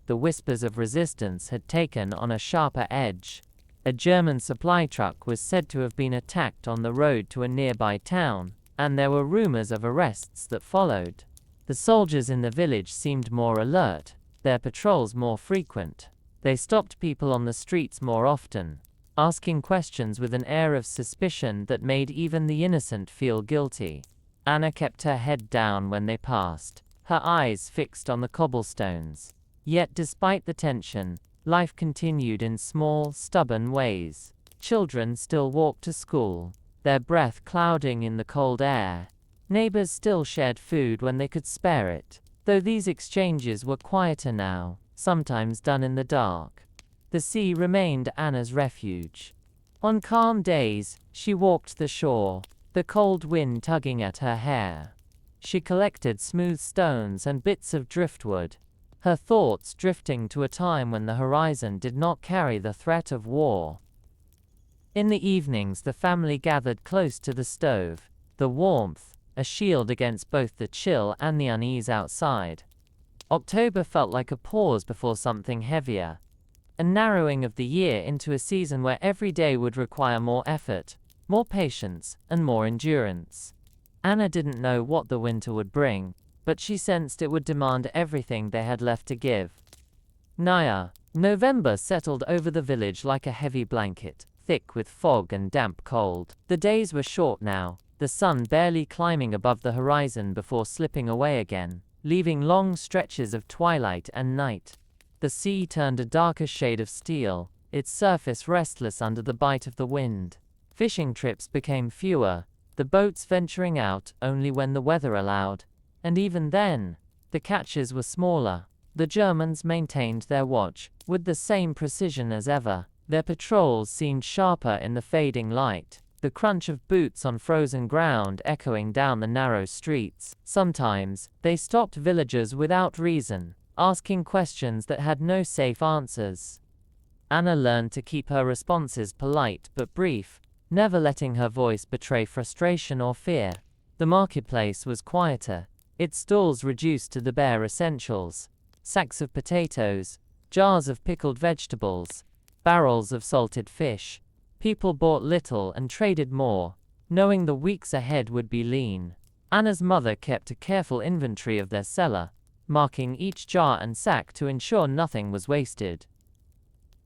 The whispers of resistance had taken on a sharper edge. A German supply truck was said to have been attacked on the road to a nearby town, and there were rumors of arrests that followed. The soldiers in the village seemed more alert, their patrols more frequent. They stopped people on the streets more often, asking questions with an air of suspicion that made even the innocent feel guilty. Anna kept her head down when they passed, her eyes fixed on the cobblestones. Yet despite the tension, life continued in small, stubborn ways. Children still walked to school, their breath clouding in the cold air. Neighbors still shared food when they could spare it, though these exchanges were quieter now, sometimes done in the dark. The sea remained Anna's refuge. On calm days, she walked the shore, the cold wind tugging at her hair. She collected smooth stones and bits of driftwood, her thoughts drifting to a time when the horizon did not carry the threat of war. In the evenings the family gathered close to the stove, the warmth, a shield against both the chill and the unease outside. October felt like a pause before something heavier, a narrowing of the year into a season where every day would require more effort, more patience, and more endurance. Anna didn't know what the winter would bring, but she sensed it would demand everything they had left to give. November settled over the village like a heavy blanket, thick with fog and damp cold. The days were short now, the sun barely climbing above the horizon before slipping away again, leaving long stretches of twilight and night. The sea turned a darker shade of steel, its surface restless under the bite of the wind. Fishing trips became fewer, the boats venturing out only when the weather allowed, and even then, the catches were smaller. The Germans maintained their watch, with the same precision as ever. Their patrols seemed sharper in the fading light, the crunch of boots on frozen ground echoing down the narrow streets. Sometimes, they stopped villagers without reason, asking questions that had no safe answers. Anna learned to keep her responses polite but brief, never letting her voice betray frustration or fear. The marketplace was quieter, its stalls reduced to the bare essentials: sacks of potatoes, jars of pickled vegetables, barrels of salted fish. People bought little and traded more, knowing the weeks ahead would be lean. Anna's mother kept a careful inventory of their cellar, marking each jar and sack to ensure nothing was wasted.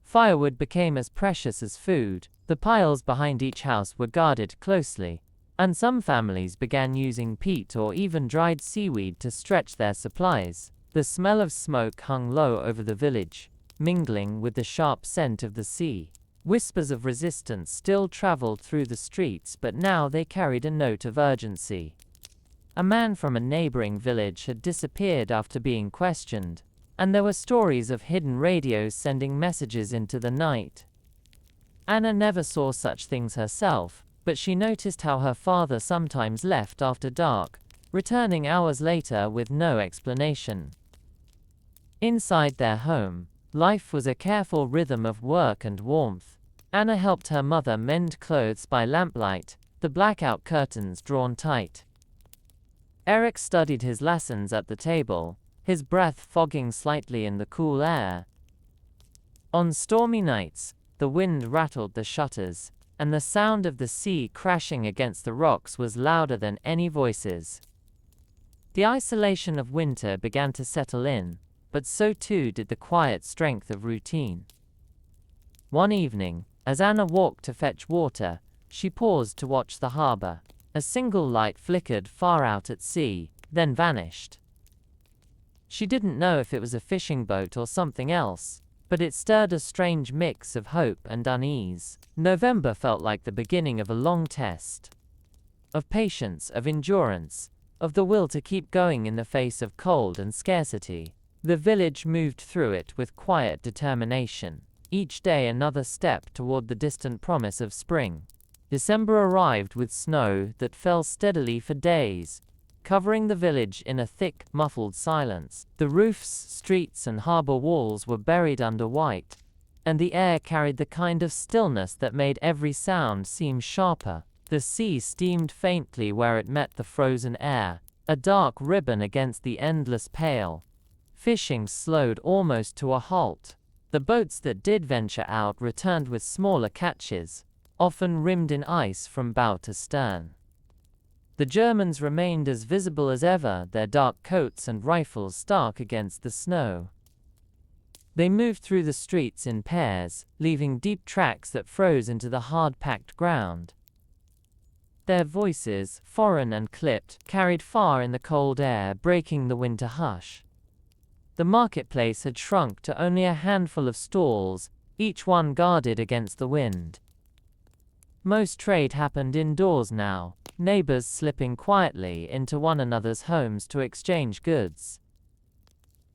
Firewood became as precious as food. The piles behind each house were guarded closely, and some families began using peat or even dried seaweed to stretch their supplies. The smell of smoke hung low over the village, mingling with the sharp scent of the sea. Whispers of resistance still traveled through the streets, but now they carried a note of urgency. A man from a neighboring village had disappeared after being questioned, and there were stories of hidden radios sending messages into the night. Anna never saw such things herself, but she noticed how her father sometimes left after dark, returning hours later with no explanation. Inside their home, life was a careful rhythm of work and warmth. Anna helped her mother mend clothes by lamplight, the blackout curtains drawn tight. Eric studied his lessons at the table, his breath fogging slightly in the cool air. On stormy nights, the wind rattled the shutters, and the sound of the sea crashing against the rocks was louder than any voices. The isolation of winter began to settle in, but so too did the quiet strength of routine. One evening, as Anna walked to fetch water, she paused to watch the harbor. A single light flickered far out at sea, then vanished. She didn't know if it was a fishing boat or something else, but it stirred a strange mix of hope and unease. November felt like the beginning of a long test. Of patience, of endurance, of the will to keep going in the face of cold and scarcity. The village moved through it with quiet determination, each day another step toward the distant promise of spring. December arrived with snow that fell steadily for days, covering the village in a thick, muffled silence. The roofs, streets, and harbor walls were buried under white, and the air carried the kind of stillness that made every sound seem sharper. The sea steamed faintly where it met the frozen air, a dark ribbon against the endless pale. Fishing slowed almost to a halt. The boats that did venture out returned with smaller catches, often rimmed in ice from bow to stern. The Germans remained as visible as ever, their dark coats and rifles stark against the snow. They moved through the streets in pairs, leaving deep tracks that froze into the hard-packed ground. Their voices, foreign and clipped, carried far in the cold air, breaking the winter hush. The marketplace had shrunk to only a handful of stalls, each one guarded against the wind. Most trade happened indoors now, neighbors slipping quietly into one another's homes to exchange goods.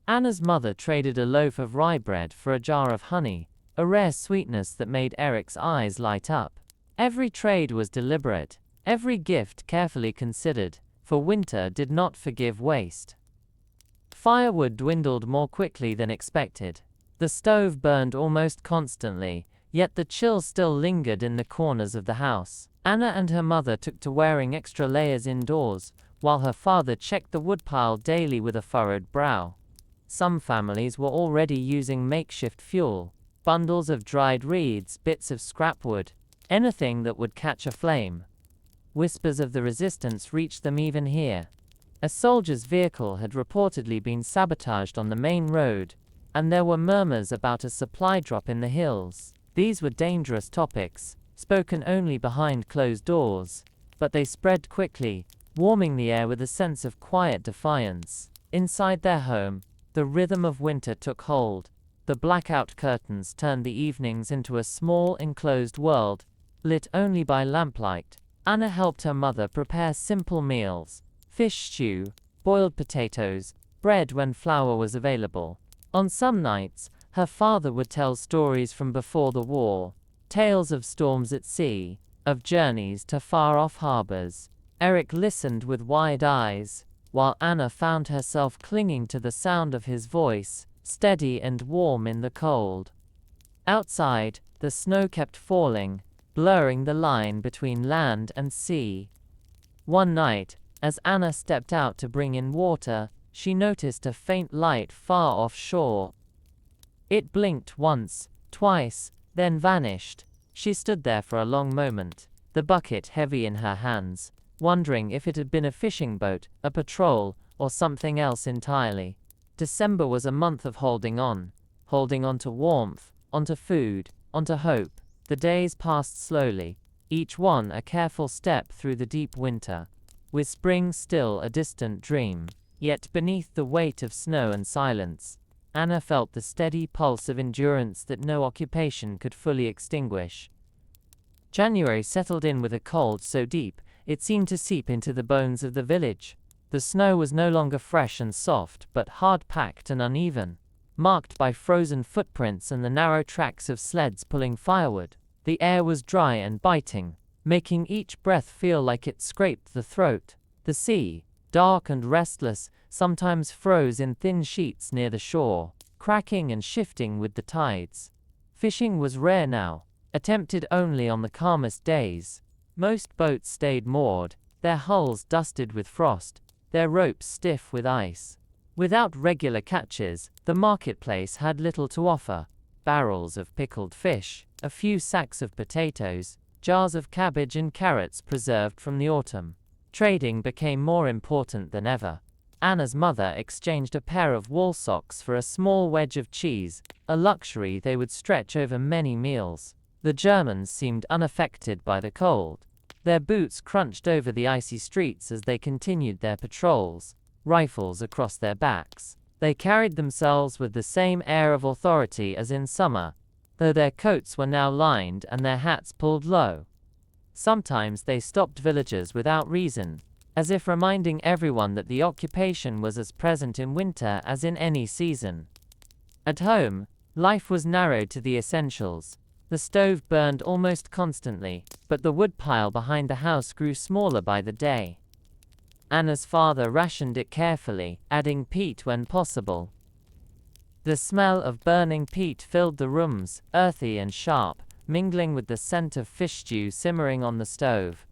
Anna's mother traded a loaf of rye bread for a jar of honey, a rare sweetness that made Eric's eyes light up. Every trade was deliberate, every gift carefully considered, for winter did not forgive waste. Firewood dwindled more quickly than expected. The stove burned almost constantly, yet the chill still lingered in the corners of the house. Anna and her mother took to wearing extra layers indoors, while her father checked the woodpile daily with a furrowed brow. Some families were already using makeshift fuel, bundles of dried reeds, bits of scrap wood, anything that would catch a flame. Whispers of the resistance reached them even here. A soldier's vehicle had reportedly been sabotaged on the main road, and there were murmurs about a supply drop in the hills. These were dangerous topics, spoken only behind closed doors, but they spread quickly, warming the air with a sense of quiet defiance. Inside their home, the rhythm of winter took hold. The blackout curtains turned the evenings into a small enclosed world, lit only by lamplight. Anna helped her mother prepare simple meals: fish stew, boiled potatoes, bread when flour was available. On some nights, her father would tell stories from before the war, tales of storms at sea, of journeys to far-off harbors. Eric listened with wide eyes, while Anna found herself clinging to the sound of his voice, steady and warm in the cold. Outside, the snow kept falling, blurring the line between land and sea. One night, as Anna stepped out to bring in water, she noticed a faint light far offshore. It blinked once, twice, then vanished. She stood there for a long moment, the bucket heavy in her hands, wondering if it had been a fishing boat, a patrol, or something else entirely. December was a month of holding on to warmth, onto food, onto hope. The days passed slowly, each one a careful step through the deep winter, with spring still a distant dream. Yet beneath the weight of snow and silence, Anna felt the steady pulse of endurance that no occupation could fully extinguish. January settled in with a cold so deep, it seemed to seep into the bones of the village. The snow was no longer fresh and soft, but hard-packed and uneven, marked by frozen footprints and the narrow tracks of sleds pulling firewood. The air was dry and biting, making each breath feel like it scraped the throat. The sea, dark and restless, sometimes froze in thin sheets near the shore, cracking and shifting with the tides. Fishing was rare now, attempted only on the calmest days. Most boats stayed moored, their hulls dusted with frost, their ropes stiff with ice. Without regular catches, the marketplace had little to offer: barrels of pickled fish, a few sacks of potatoes, jars of cabbage and carrots preserved from the autumn. Trading became more important than ever. Anna's mother exchanged a pair of wool socks for a small wedge of cheese, a luxury they would stretch over many meals. The Germans seemed unaffected by the cold. Their boots crunched over the icy streets as they continued their patrols, rifles across their backs. They carried themselves with the same air of authority as in summer, though their coats were now lined and their hats pulled low. Sometimes they stopped villagers without reason, as if reminding everyone that the occupation was as present in winter as in any season. At home, life was narrowed to the essentials. The stove burned almost constantly, but the woodpile behind the house grew smaller by the day. Anna's father rationed it carefully, adding peat when possible. The smell of burning peat filled the rooms, earthy and sharp, mingling with the scent of fish stew simmering on the stove.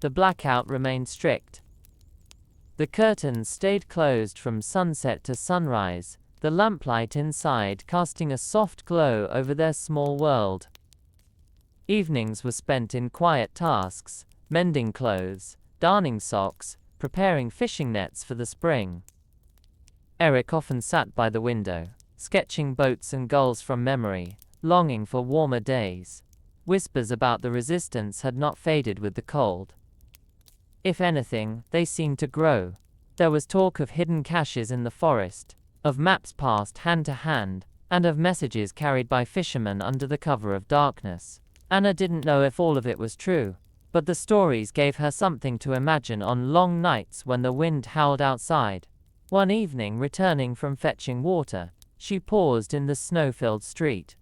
The blackout remained strict. The curtains stayed closed from sunset to sunrise, the lamplight inside casting a soft glow over their small world. Evenings were spent in quiet tasks: mending clothes, darning socks, preparing fishing nets for the spring. Eric often sat by the window, sketching boats and gulls from memory, longing for warmer days. Whispers about the resistance had not faded with the cold. If anything, they seemed to grow. There was talk of hidden caches in the forest, of maps passed hand to hand, and of messages carried by fishermen under the cover of darkness. Anna didn't know if all of it was true, but the stories gave her something to imagine on long nights when the wind howled outside. One evening, returning from fetching water, she paused in the snow-filled street.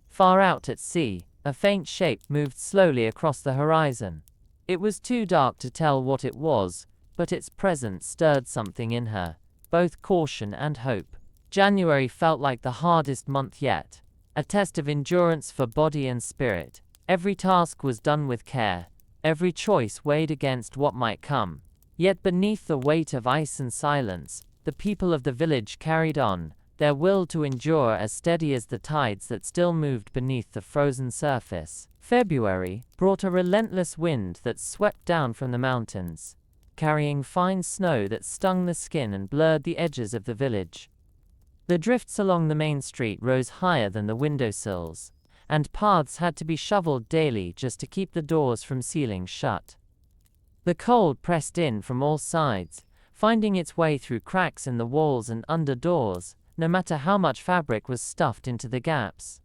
Far out at sea, a faint shape moved slowly across the horizon. It was too dark to tell what it was, but its presence stirred something in her, both caution and hope. January felt like the hardest month yet, a test of endurance for body and spirit. Every task was done with care, every choice weighed against what might come. Yet beneath the weight of ice and silence, the people of the village carried on, their will to endure as steady as the tides that still moved beneath the frozen surface. February brought a relentless wind that swept down from the mountains, carrying fine snow that stung the skin and blurred the edges of the village. The drifts along the main street rose higher than the windowsills, and paths had to be shoveled daily just to keep the doors from sealing shut. The cold pressed in from all sides, finding its way through cracks in the walls and under doors, no matter how much fabric was stuffed into the gaps.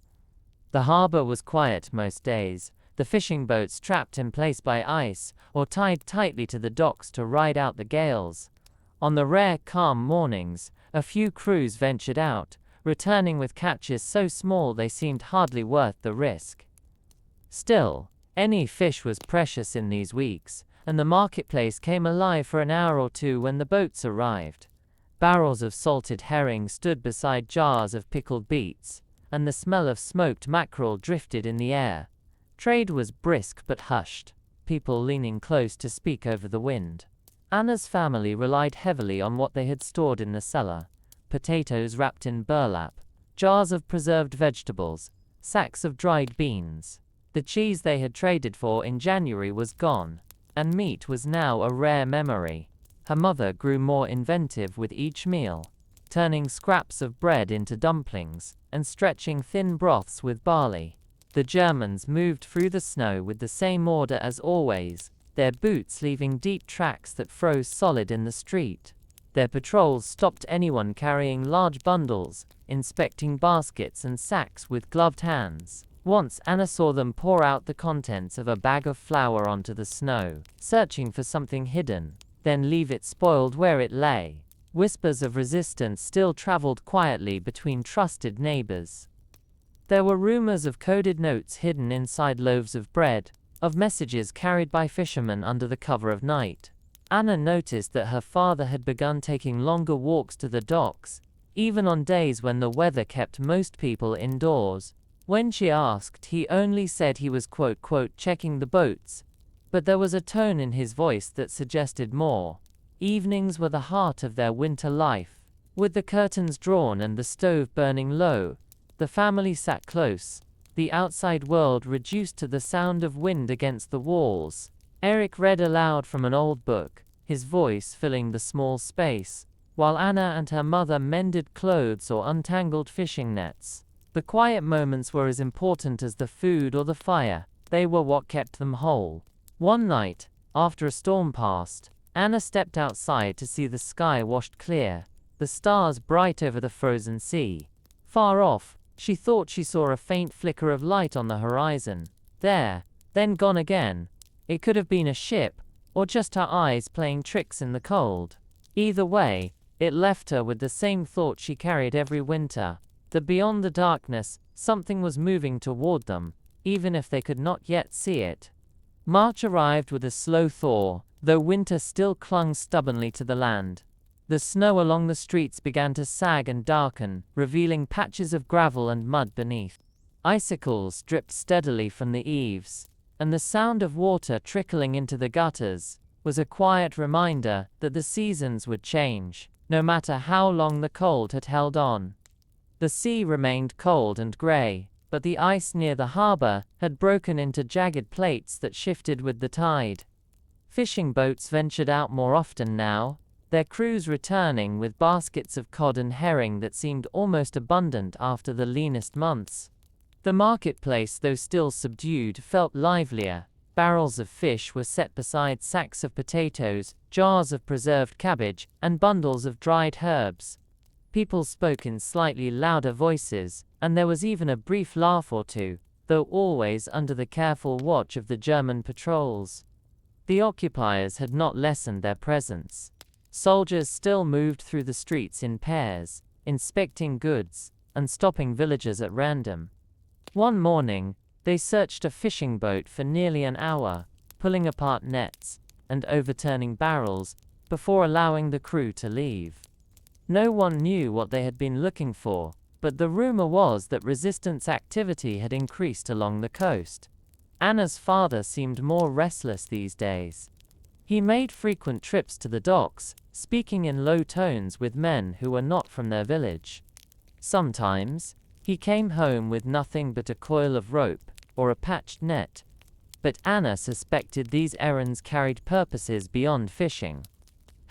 The harbor was quiet most days, the fishing boats trapped in place by ice or tied tightly to the docks to ride out the gales. On the rare calm mornings, a few crews ventured out, returning with catches so small they seemed hardly worth the risk. Still, any fish was precious in these weeks, and the marketplace came alive for an hour or two when the boats arrived. Barrels of salted herring stood beside jars of pickled beets, and the smell of smoked mackerel drifted in the air. Trade was brisk but hushed, people leaning close to speak over the wind. Anna's family relied heavily on what they had stored in the cellar: potatoes wrapped in burlap, jars of preserved vegetables, sacks of dried beans. The cheese they had traded for in January was gone, and meat was now a rare memory. Her mother grew more inventive with each meal, turning scraps of bread into dumplings, and stretching thin broths with barley. The Germans moved through the snow with the same order as always, their boots leaving deep tracks that froze solid in the street. Their patrols stopped anyone carrying large bundles, inspecting baskets and sacks with gloved hands. Once Anna saw them pour out the contents of a bag of flour onto the snow, searching for something hidden, then leave it spoiled where it lay. Whispers of resistance still traveled quietly between trusted neighbors. There were rumors of coded notes hidden inside loaves of bread, of messages carried by fishermen under the cover of night. Anna noticed that her father had begun taking longer walks to the docks, even on days when the weather kept most people indoors. When she asked, he only said he was checking the boats, but there was a tone in his voice that suggested more. Evenings were the heart of their winter life. With the curtains drawn and the stove burning low, the family sat close, the outside world reduced to the sound of wind against the walls. Eric read aloud from an old book, his voice filling the small space, while Anna and her mother mended clothes or untangled fishing nets. The quiet moments were as important as the food or the fire. They were what kept them whole. One night, after a storm passed, Anna stepped outside to see the sky washed clear, the stars bright over the frozen sea. Far off, she thought she saw a faint flicker of light on the horizon. There, then gone again. It could have been a ship, or just her eyes playing tricks in the cold. Either way, it left her with the same thought she carried every winter, that beyond the darkness, something was moving toward them, even if they could not yet see it. March arrived with a slow thaw, though winter still clung stubbornly to the land. The snow along the streets began to sag and darken, revealing patches of gravel and mud beneath. Icicles dripped steadily from the eaves, and the sound of water trickling into the gutters was a quiet reminder that the seasons would change, no matter how long the cold had held on. The sea remained cold and gray, but the ice near the harbor had broken into jagged plates that shifted with the tide. Fishing boats ventured out more often now, their crews returning with baskets of cod and herring that seemed almost abundant after the leanest months. The marketplace, though still subdued, felt livelier. Barrels of fish were set beside sacks of potatoes, jars of preserved cabbage, and bundles of dried herbs. People spoke in slightly louder voices, and there was even a brief laugh or two, though always under the careful watch of the German patrols. The occupiers had not lessened their presence. Soldiers still moved through the streets in pairs, inspecting goods, and stopping villagers at random. One morning, they searched a fishing boat for nearly an hour, pulling apart nets, and overturning barrels, before allowing the crew to leave. No one knew what they had been looking for, but the rumor was that resistance activity had increased along the coast. Anna's father seemed more restless these days. He made frequent trips to the docks, speaking in low tones with men who were not from their village. Sometimes, he came home with nothing but a coil of rope, or a patched net. But Anna suspected these errands carried purposes beyond fishing.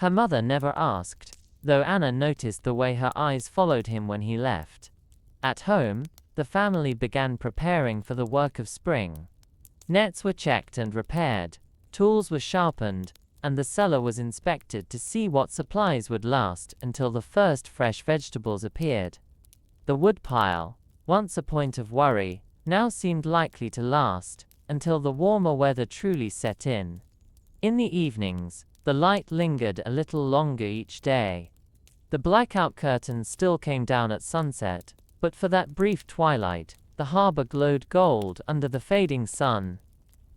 Her mother never asked, though Anna noticed the way her eyes followed him when he left. At home, the family began preparing for the work of spring. Nets were checked and repaired, tools were sharpened, and the cellar was inspected to see what supplies would last until the first fresh vegetables appeared. The woodpile, once a point of worry, now seemed likely to last until the warmer weather truly set in. In the evenings, the light lingered a little longer each day. The blackout curtains still came down at sunset, but for that brief twilight, the harbor glowed gold under the fading sun.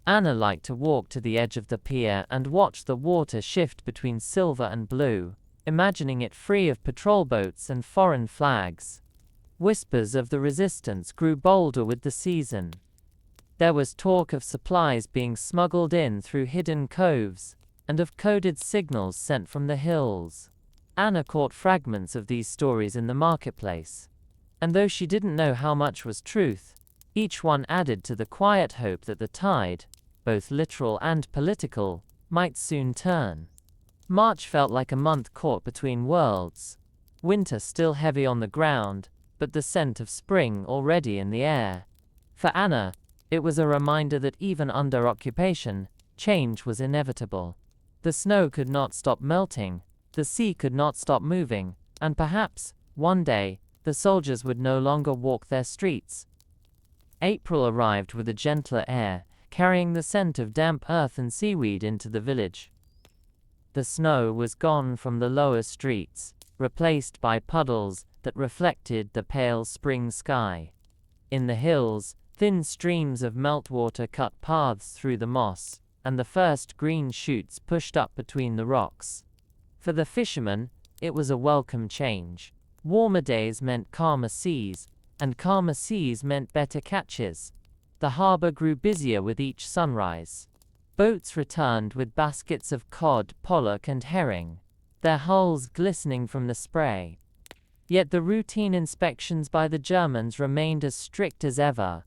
Anna liked to walk to the edge of the pier and watch the water shift between silver and blue, imagining it free of patrol boats and foreign flags. Whispers of the resistance grew bolder with the season. There was talk of supplies being smuggled in through hidden coves, and of coded signals sent from the hills. Anna caught fragments of these stories in the marketplace, and though she didn't know how much was truth, each one added to the quiet hope that the tide, both literal and political, might soon turn. March felt like a month caught between worlds. Winter still heavy on the ground, but the scent of spring already in the air. For Anna, it was a reminder that even under occupation, change was inevitable. The snow could not stop melting, the sea could not stop moving, and perhaps, one day, the soldiers would no longer walk their streets. April arrived with a gentler air, carrying the scent of damp earth and seaweed into the village. The snow was gone from the lower streets, replaced by puddles that reflected the pale spring sky. In the hills, thin streams of meltwater cut paths through the moss, and the first green shoots pushed up between the rocks. For the fishermen, it was a welcome change. Warmer days meant calmer seas, and calmer seas meant better catches. The harbor grew busier with each sunrise. Boats returned with baskets of cod, pollock, and herring, their hulls glistening from the spray. Yet the routine inspections by the Germans remained as strict as ever.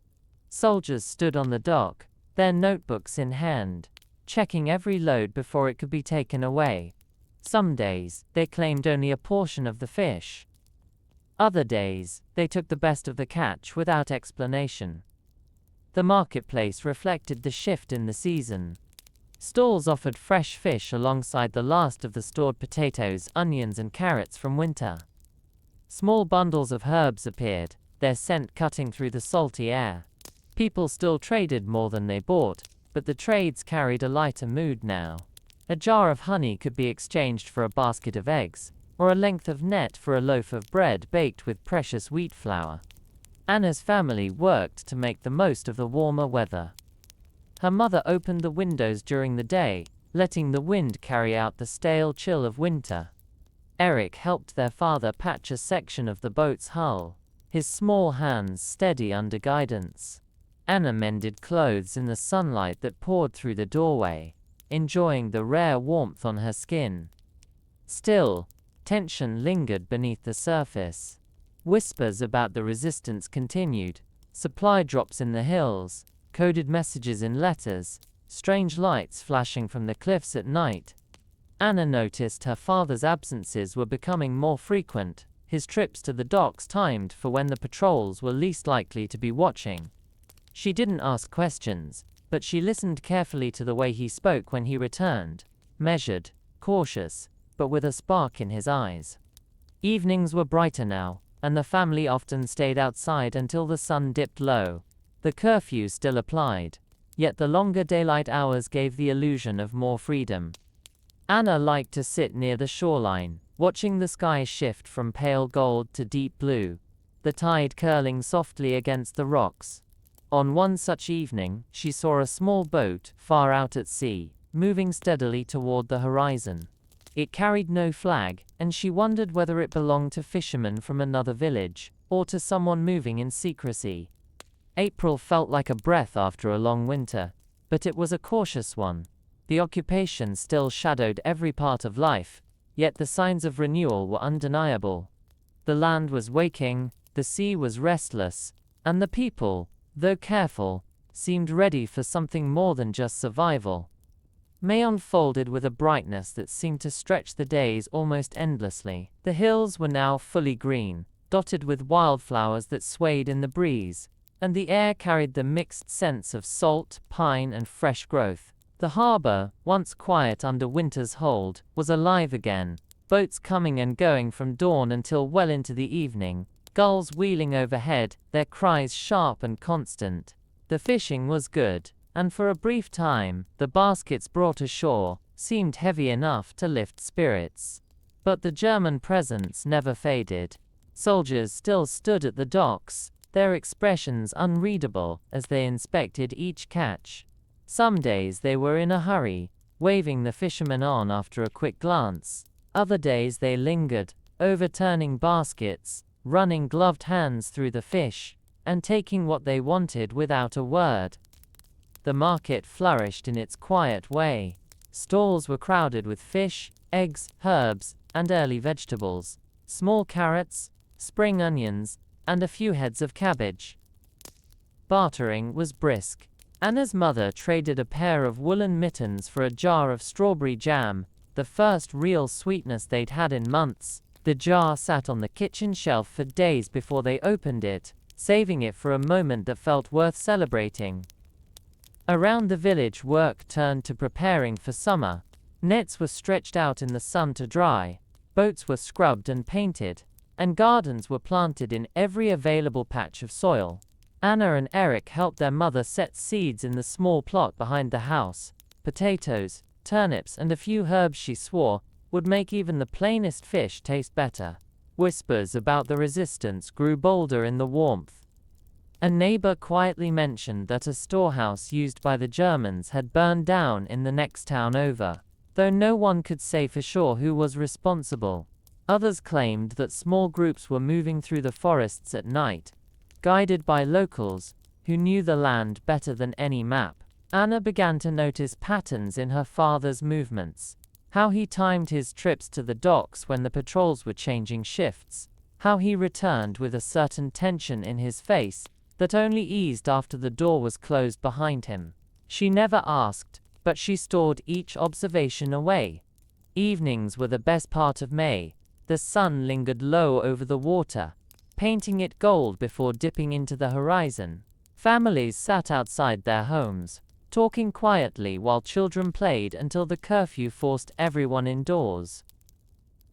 Soldiers stood on the dock, their notebooks in hand, checking every load before it could be taken away. Some days, they claimed only a portion of the fish. Other days, they took the best of the catch without explanation. The marketplace reflected the shift in the season. Stalls offered fresh fish alongside the last of the stored potatoes, onions, and carrots from winter. Small bundles of herbs appeared, their scent cutting through the salty air. People still traded more than they bought, but the trades carried a lighter mood now. A jar of honey could be exchanged for a basket of eggs, or a length of net for a loaf of bread baked with precious wheat flour. Anna's family worked to make the most of the warmer weather. Her mother opened the windows during the day, letting the wind carry out the stale chill of winter. Eric helped their father patch a section of the boat's hull, his small hands steady under guidance. Anna mended clothes in the sunlight that poured through the doorway, enjoying the rare warmth on her skin. Still, tension lingered beneath the surface. Whispers about the resistance continued, supply drops in the hills, coded messages in letters, strange lights flashing from the cliffs at night. Anna noticed her father's absences were becoming more frequent, his trips to the docks timed for when the patrols were least likely to be watching. She didn't ask questions, but she listened carefully to the way he spoke when he returned, measured, cautious, but with a spark in his eyes. Evenings were brighter now, and the family often stayed outside until the sun dipped low. The curfew still applied, yet the longer daylight hours gave the illusion of more freedom. Anna liked to sit near the shoreline, watching the sky shift from pale gold to deep blue, the tide curling softly against the rocks. On one such evening, she saw a small boat, far out at sea, moving steadily toward the horizon. It carried no flag, and she wondered whether it belonged to fishermen from another village, or to someone moving in secrecy. April felt like a breath after a long winter, but it was a cautious one. The occupation still shadowed every part of life, yet the signs of renewal were undeniable. The land was waking, the sea was restless, and the people, though careful, seemed ready for something more than just survival. May unfolded with a brightness that seemed to stretch the days almost endlessly. The hills were now fully green, dotted with wildflowers that swayed in the breeze, and the air carried the mixed scents of salt, pine, and fresh growth. The harbor, once quiet under winter's hold, was alive again, boats coming and going from dawn until well into the evening, gulls wheeling overhead, their cries sharp and constant. The fishing was good, and for a brief time, the baskets brought ashore seemed heavy enough to lift spirits. But the German presence never faded. Soldiers still stood at the docks, their expressions unreadable as they inspected each catch. Some days they were in a hurry, waving the fishermen on after a quick glance. Other days they lingered, overturning baskets, running gloved hands through the fish, and taking what they wanted without a word. The market flourished in its quiet way. Stalls were crowded with fish, eggs, herbs, and early vegetables, small carrots, spring onions, and a few heads of cabbage. Bartering was brisk. Anna's mother traded a pair of woolen mittens for a jar of strawberry jam, the first real sweetness they'd had in months. The jar sat on the kitchen shelf for days before they opened it, saving it for a moment that felt worth celebrating. Around the village, work turned to preparing for summer. Nets were stretched out in the sun to dry, boats were scrubbed and painted, and gardens were planted in every available patch of soil. Anna and Eric helped their mother set seeds in the small plot behind the house. Potatoes, turnips, and a few herbs she swore would make even the plainest fish taste better. Whispers about the resistance grew bolder in the warmth. A neighbor quietly mentioned that a storehouse used by the Germans had burned down in the next town over, though no one could say for sure who was responsible. Others claimed that small groups were moving through the forests at night, guided by locals who knew the land better than any map. Anna began to notice patterns in her father's movements. How he timed his trips to the docks when the patrols were changing shifts. How he returned with a certain tension in his face that only eased after the door was closed behind him. She never asked, but she stored each observation away. Evenings were the best part of May. The sun lingered low over the water, painting it gold before dipping into the horizon. Families sat outside their homes, talking quietly while children played until the curfew forced everyone indoors.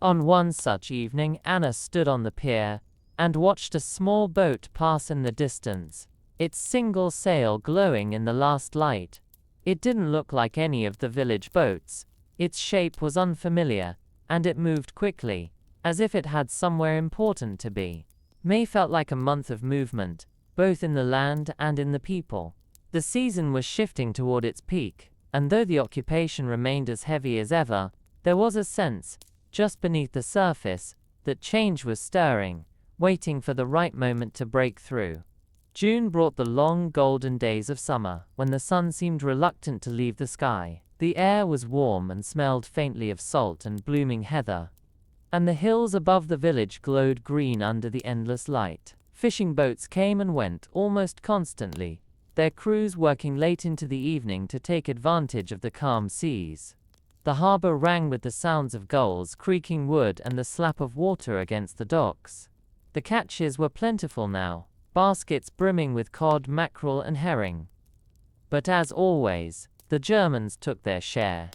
On one such evening, Anna stood on the pier and watched a small boat pass in the distance, its single sail glowing in the last light. It didn't look like any of the village boats. Its shape was unfamiliar, and it moved quickly, as if it had somewhere important to be. May felt like a month of movement, both in the land and in the people. The season was shifting toward its peak, and though the occupation remained as heavy as ever, there was a sense, just beneath the surface, that change was stirring, waiting for the right moment to break through. June brought the long golden days of summer, when the sun seemed reluctant to leave the sky. The air was warm and smelled faintly of salt and blooming heather, and the hills above the village glowed green under the endless light. Fishing boats came and went almost constantly, their crews working late into the evening to take advantage of the calm seas. The harbor rang with the sounds of gulls creaking wood and the slap of water against the docks. The catches were plentiful now, baskets brimming with cod, mackerel, and herring. But as always, the Germans took their share.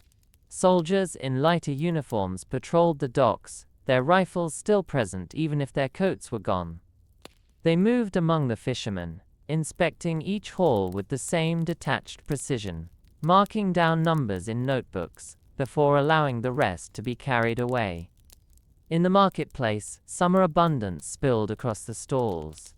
Soldiers in lighter uniforms patrolled the docks, their rifles still present even if their coats were gone. They moved among the fishermen, inspecting each haul with the same detached precision, marking down numbers in notebooks, before allowing the rest to be carried away. In the marketplace, summer abundance spilled across the stalls.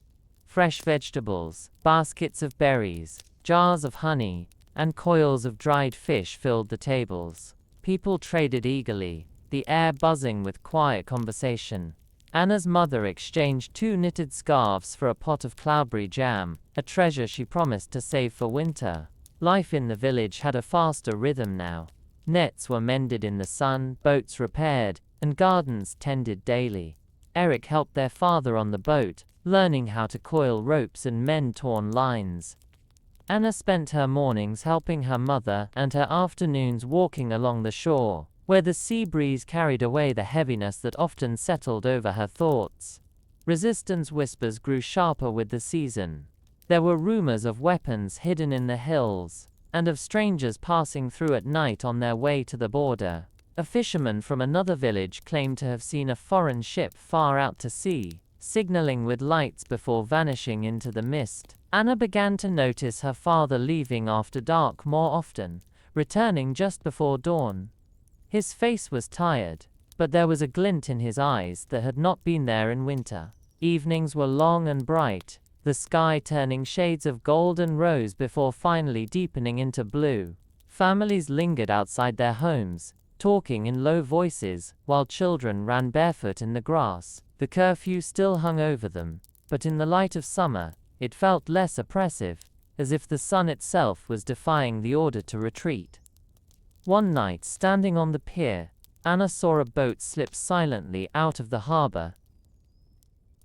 Fresh vegetables, baskets of berries, jars of honey, and coils of dried fish filled the tables. People traded eagerly, the air buzzing with quiet conversation. Anna's mother exchanged 2 knitted scarves for a pot of cloudberry jam, a treasure she promised to save for winter. Life in the village had a faster rhythm now. Nets were mended in the sun, boats repaired, and gardens tended daily. Eric helped their father on the boat, learning how to coil ropes and mend torn lines. Anna spent her mornings helping her mother and her afternoons walking along the shore, where the sea breeze carried away the heaviness that often settled over her thoughts. Resistance whispers grew sharper with the season. There were rumors of weapons hidden in the hills, and of strangers passing through at night on their way to the border. A fisherman from another village claimed to have seen a foreign ship far out to sea, signaling with lights before vanishing into the mist. Anna began to notice her father leaving after dark more often, returning just before dawn. His face was tired, but there was a glint in his eyes that had not been there in winter. Evenings were long and bright, the sky turning shades of gold and rose before finally deepening into blue. Families lingered outside their homes, talking in low voices, while children ran barefoot in the grass. The curfew still hung over them, but in the light of summer, it felt less oppressive, as if the sun itself was defying the order to retreat. One night, standing on the pier, Anna saw a boat slip silently out of the harbor.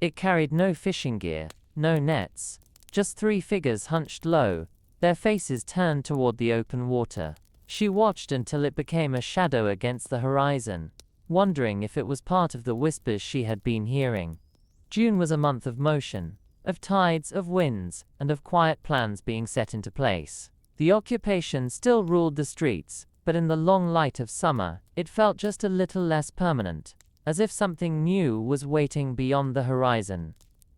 It carried no fishing gear, no nets, just 3 figures hunched low, their faces turned toward the open water. She watched until it became a shadow against the horizon, wondering if it was part of the whispers she had been hearing. June was a month of motion, of tides, of winds, and of quiet plans being set into place. The occupation still ruled the streets, but in the long light of summer, it felt just a little less permanent, as if something new was waiting beyond the horizon.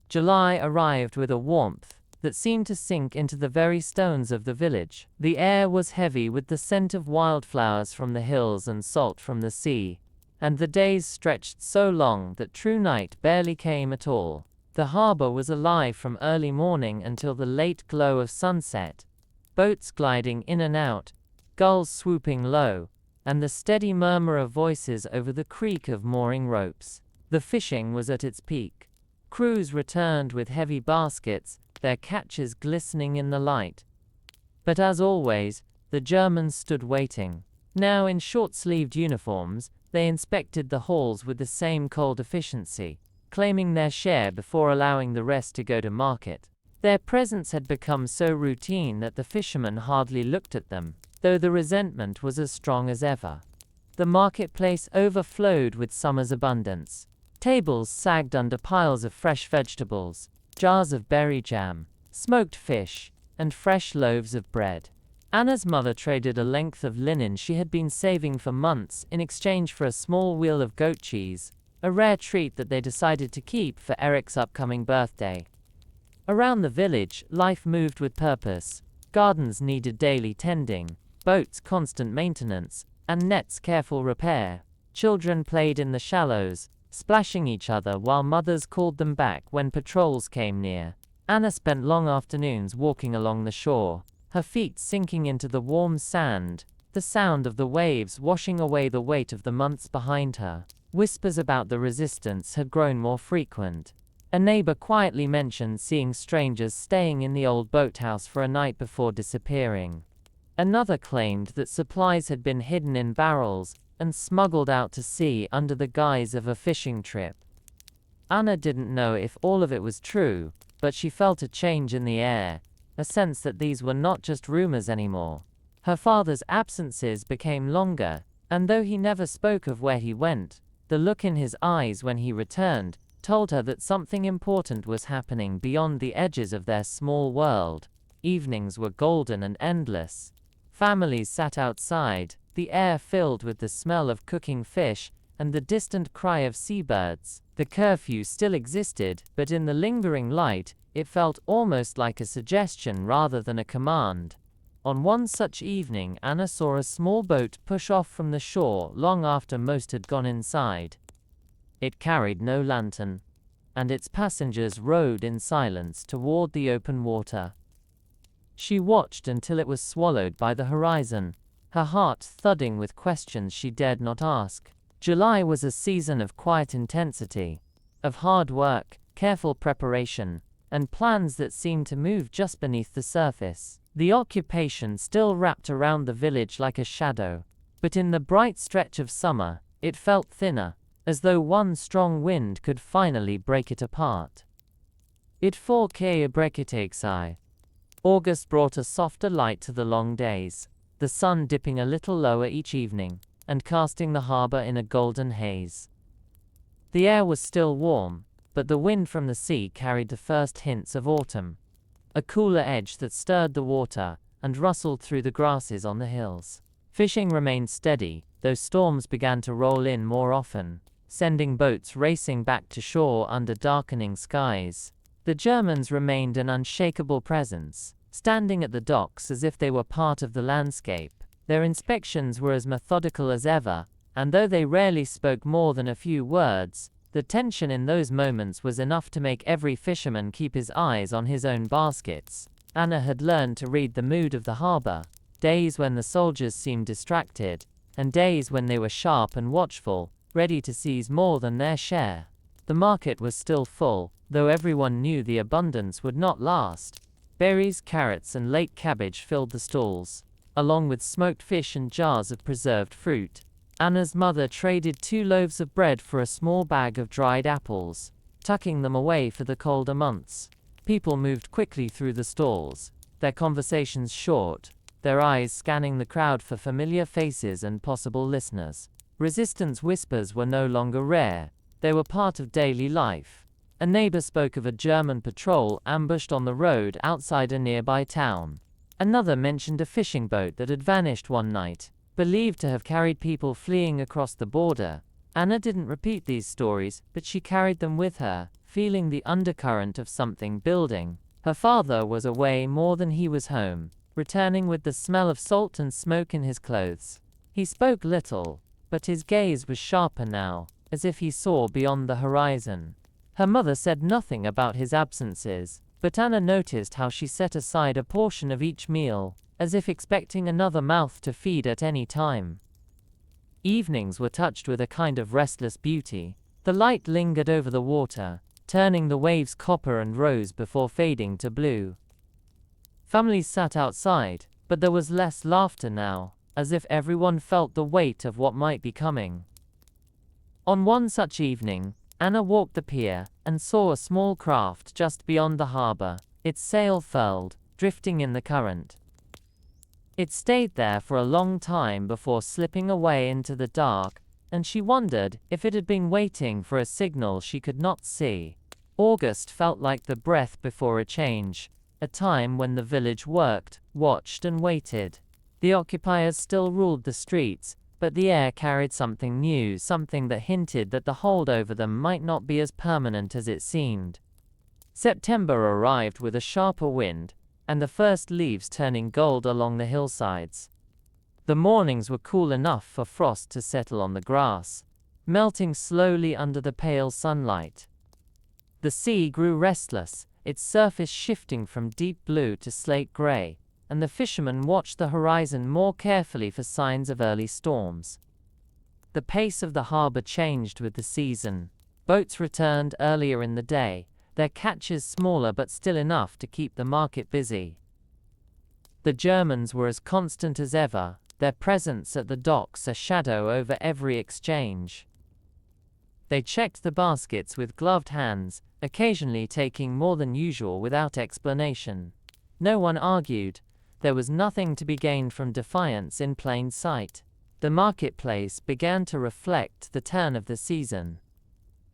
July arrived with a warmth that seemed to sink into the very stones of the village. The air was heavy with the scent of wildflowers from the hills and salt from the sea, and the days stretched so long that true night barely came at all. The harbor was alive from early morning until the late glow of sunset, boats gliding in and out, gulls swooping low, and the steady murmur of voices over the creak of mooring ropes. The fishing was at its peak. Crews returned with heavy baskets, their catches glistening in the light. But as always, the Germans stood waiting. Now in short-sleeved uniforms, they inspected the halls with the same cold efficiency, claiming their share before allowing the rest to go to market. Their presence had become so routine that the fishermen hardly looked at them, though the resentment was as strong as ever. The marketplace overflowed with summer's abundance. Tables sagged under piles of fresh vegetables, jars of berry jam, smoked fish, and fresh loaves of bread. Anna's mother traded a length of linen she had been saving for months in exchange for a small wheel of goat cheese, a rare treat that they decided to keep for Eric's upcoming birthday. Around the village, life moved with purpose. Gardens needed daily tending, boats constant maintenance, and nets careful repair. Children played in the shallows, splashing each other while mothers called them back when patrols came near. Anna spent long afternoons walking along the shore, her feet sinking into the warm sand, the sound of the waves washing away the weight of the months behind her. Whispers about the resistance had grown more frequent. A neighbor quietly mentioned seeing strangers staying in the old boathouse for a night before disappearing. Another claimed that supplies had been hidden in barrels and smuggled out to sea under the guise of a fishing trip. Anna didn't know if all of it was true, but she felt a change in the air, a sense that these were not just rumors anymore. Her father's absences became longer, and though he never spoke of where he went, the look in his eyes when he returned told her that something important was happening beyond the edges of their small world. Evenings were golden and endless. Families sat outside, the air filled with the smell of cooking fish and the distant cry of seabirds. The curfew still existed, but in the lingering light, it felt almost like a suggestion rather than a command. On one such evening, Anna saw a small boat push off from the shore long after most had gone inside. It carried no lantern, and its passengers rowed in silence toward the open water. She watched until it was swallowed by the horizon, her heart thudding with questions she dared not ask. July was a season of quiet intensity, of hard work, careful preparation, and plans that seemed to move just beneath the surface. The occupation still wrapped around the village like a shadow, but in the bright stretch of summer, it felt thinner, as though one strong wind could finally break it apart. It forque brekitegsai. August brought a softer light to the long days, the sun dipping a little lower each evening, and casting the harbor in a golden haze. The air was still warm, but the wind from the sea carried the first hints of autumn, a cooler edge that stirred the water and rustled through the grasses on the hills. Fishing remained steady, though storms began to roll in more often, sending boats racing back to shore under darkening skies. The Germans remained an unshakable presence, standing at the docks as if they were part of the landscape. Their inspections were as methodical as ever, and though they rarely spoke more than a few words, the tension in those moments was enough to make every fisherman keep his eyes on his own baskets. Anna had learned to read the mood of the harbor, days when the soldiers seemed distracted, and days when they were sharp and watchful, ready to seize more than their share. The market was still full, though everyone knew the abundance would not last. Berries, carrots, and late cabbage filled the stalls, along with smoked fish and jars of preserved fruit. Anna's mother traded 2 loaves of bread for a small bag of dried apples, tucking them away for the colder months. People moved quickly through the stalls, their conversations short, their eyes scanning the crowd for familiar faces and possible listeners. Resistance whispers were no longer rare, they were part of daily life. A neighbor spoke of a German patrol ambushed on the road outside a nearby town. Another mentioned a fishing boat that had vanished one night, believed to have carried people fleeing across the border. Anna didn't repeat these stories, but she carried them with her, feeling the undercurrent of something building. Her father was away more than he was home, returning with the smell of salt and smoke in his clothes. He spoke little, but his gaze was sharper now, as if he saw beyond the horizon. Her mother said nothing about his absences, but Anna noticed how she set aside a portion of each meal, as if expecting another mouth to feed at any time. Evenings were touched with a kind of restless beauty. The light lingered over the water, turning the waves copper and rose before fading to blue. Families sat outside, but there was less laughter now, as if everyone felt the weight of what might be coming. On one such evening, Anna walked the pier and saw a small craft just beyond the harbor, its sail furled, drifting in the current. It stayed there for a long time before slipping away into the dark, and she wondered if it had been waiting for a signal she could not see. August felt like the breath before a change, a time when the village worked, watched, and waited. The occupiers still ruled the streets, but the air carried something new, something that hinted that the hold over them might not be as permanent as it seemed. September arrived with a sharper wind, and the first leaves turning gold along the hillsides. The mornings were cool enough for frost to settle on the grass, melting slowly under the pale sunlight. The sea grew restless, its surface shifting from deep blue to slate gray, and the fishermen watched the horizon more carefully for signs of early storms. The pace of the harbor changed with the season. Boats returned earlier in the day, their catches smaller but still enough to keep the market busy. The Germans were as constant as ever, their presence at the docks a shadow over every exchange. They checked the baskets with gloved hands, occasionally taking more than usual without explanation. No one argued. There was nothing to be gained from defiance in plain sight. The marketplace began to reflect the turn of the season.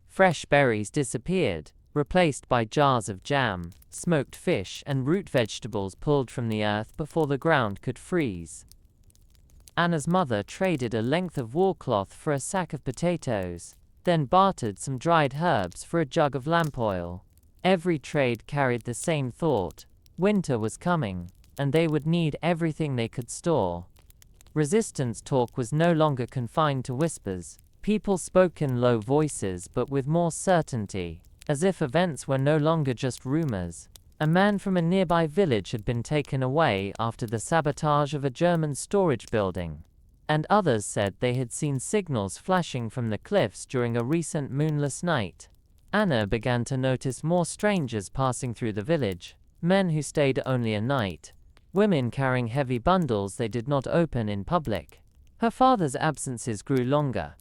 Fresh berries disappeared, replaced by jars of jam, smoked fish, and root vegetables pulled from the earth before the ground could freeze. Anna's mother traded a length of wool cloth for a sack of potatoes, then bartered some dried herbs for a jug of lamp oil. Every trade carried the same thought: winter was coming, and they would need everything they could store. Resistance talk was no longer confined to whispers. People spoke in low voices but with more certainty, as if events were no longer just rumors. A man from a nearby village had been taken away after the sabotage of a German storage building. and others said they had seen signals flashing from the cliffs during a recent moonless night. Anna began to notice more strangers passing through the village, men who stayed only a night, women carrying heavy bundles they did not open in public. Her father's absences grew longer.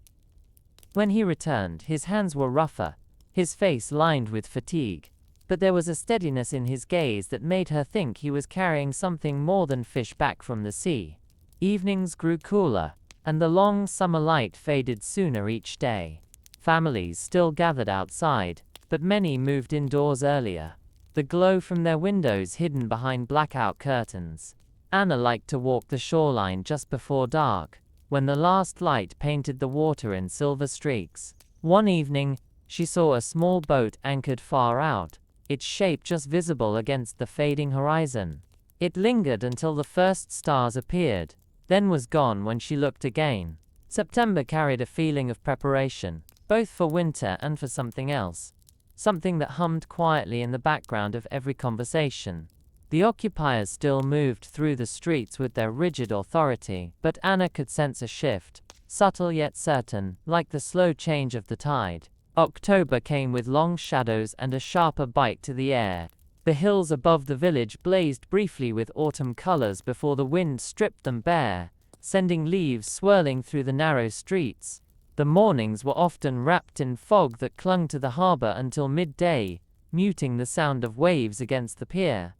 When he returned, his hands were rougher, his face lined with fatigue, but there was a steadiness in his gaze that made her think he was carrying something more than fish back from the sea. Evenings grew cooler, and the long summer light faded sooner each day. Families still gathered outside, but many moved indoors earlier, the glow from their windows hidden behind blackout curtains. Anna liked to walk the shoreline just before dark, when the last light painted the water in silver streaks. One evening, she saw a small boat anchored far out, its shape just visible against the fading horizon. It lingered until the first stars appeared, then was gone when she looked again. September carried a feeling of preparation, both for winter and for something else, something that hummed quietly in the background of every conversation. The occupiers still moved through the streets with their rigid authority, but Anna could sense a shift, subtle yet certain, like the slow change of the tide. October came with long shadows and a sharper bite to the air. The hills above the village blazed briefly with autumn colors before the wind stripped them bare, sending leaves swirling through the narrow streets. The mornings were often wrapped in fog that clung to the harbor until midday, muting the sound of waves against the pier.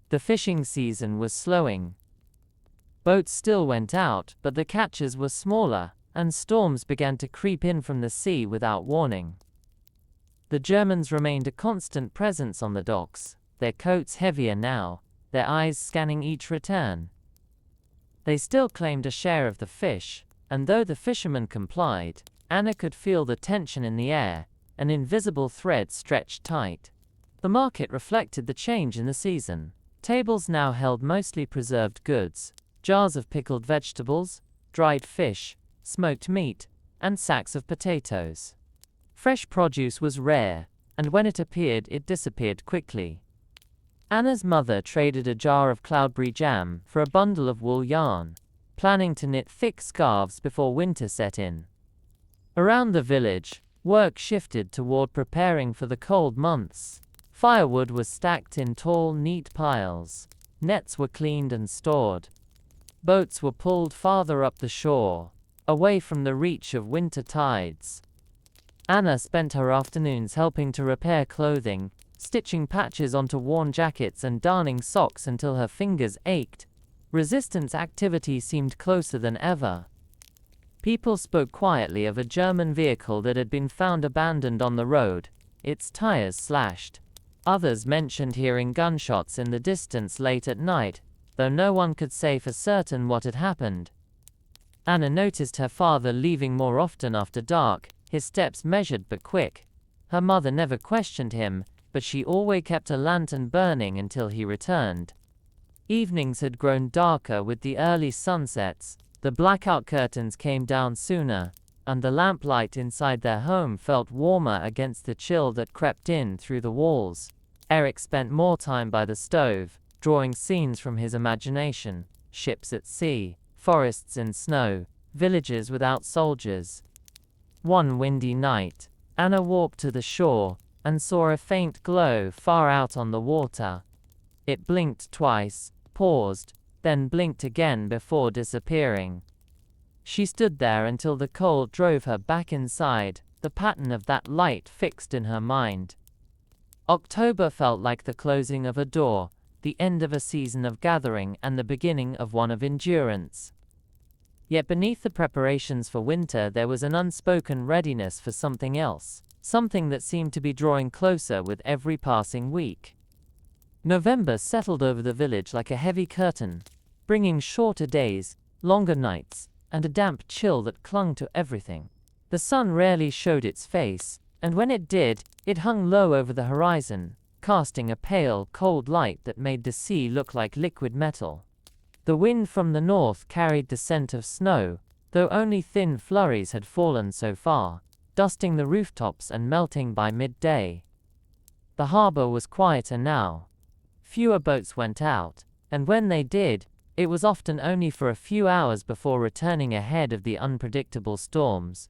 The fishing season was slowing. Boats still went out, but the catches were smaller, and storms began to creep in from the sea without warning. The Germans remained a constant presence on the docks, their coats heavier now, their eyes scanning each return. They still claimed a share of the fish, and though the fishermen complied, Anna could feel the tension in the air, an invisible thread stretched tight. The market reflected the change in the season. Tables now held mostly preserved goods, jars of pickled vegetables, dried fish, smoked meat, and sacks of potatoes. Fresh produce was rare, and when it appeared, it disappeared quickly. Anna's mother traded a jar of cloudberry jam for a bundle of wool yarn, planning to knit thick scarves before winter set in. Around the village, work shifted toward preparing for the cold months. Firewood was stacked in tall, neat piles. Nets were cleaned and stored. Boats were pulled farther up the shore, away from the reach of winter tides. Anna spent her afternoons helping to repair clothing, stitching patches onto worn jackets and darning socks until her fingers ached. Resistance activity seemed closer than ever. People spoke quietly of a German vehicle that had been found abandoned on the road, its tires slashed. Others mentioned hearing gunshots in the distance late at night, though no one could say for certain what had happened. Anna noticed her father leaving more often after dark, his steps measured but quick. Her mother never questioned him, but she always kept a lantern burning until he returned. Evenings had grown darker with the early sunsets, the blackout curtains came down sooner, and the lamplight inside their home felt warmer against the chill that crept in through the walls. Eric spent more time by the stove, drawing scenes from his imagination: ships at sea, forests in snow, villages without soldiers. One windy night, Anna walked to the shore and saw a faint glow far out on the water. It blinked twice, paused, then blinked again before disappearing. She stood there until the cold drove her back inside, the pattern of that light fixed in her mind. October felt like the closing of a door, the end of a season of gathering and the beginning of one of endurance. Yet beneath the preparations for winter there was an unspoken readiness for something else, something that seemed to be drawing closer with every passing week. November settled over the village like a heavy curtain, bringing shorter days, longer nights, and a damp chill that clung to everything. The sun rarely showed its face, and when it did, it hung low over the horizon, casting a pale, cold light that made the sea look like liquid metal. The wind from the north carried the scent of snow, though only thin flurries had fallen so far, dusting the rooftops and melting by midday. The harbor was quieter now. Fewer boats went out, and when they did, It was often only for a few hours before returning ahead of the unpredictable storms.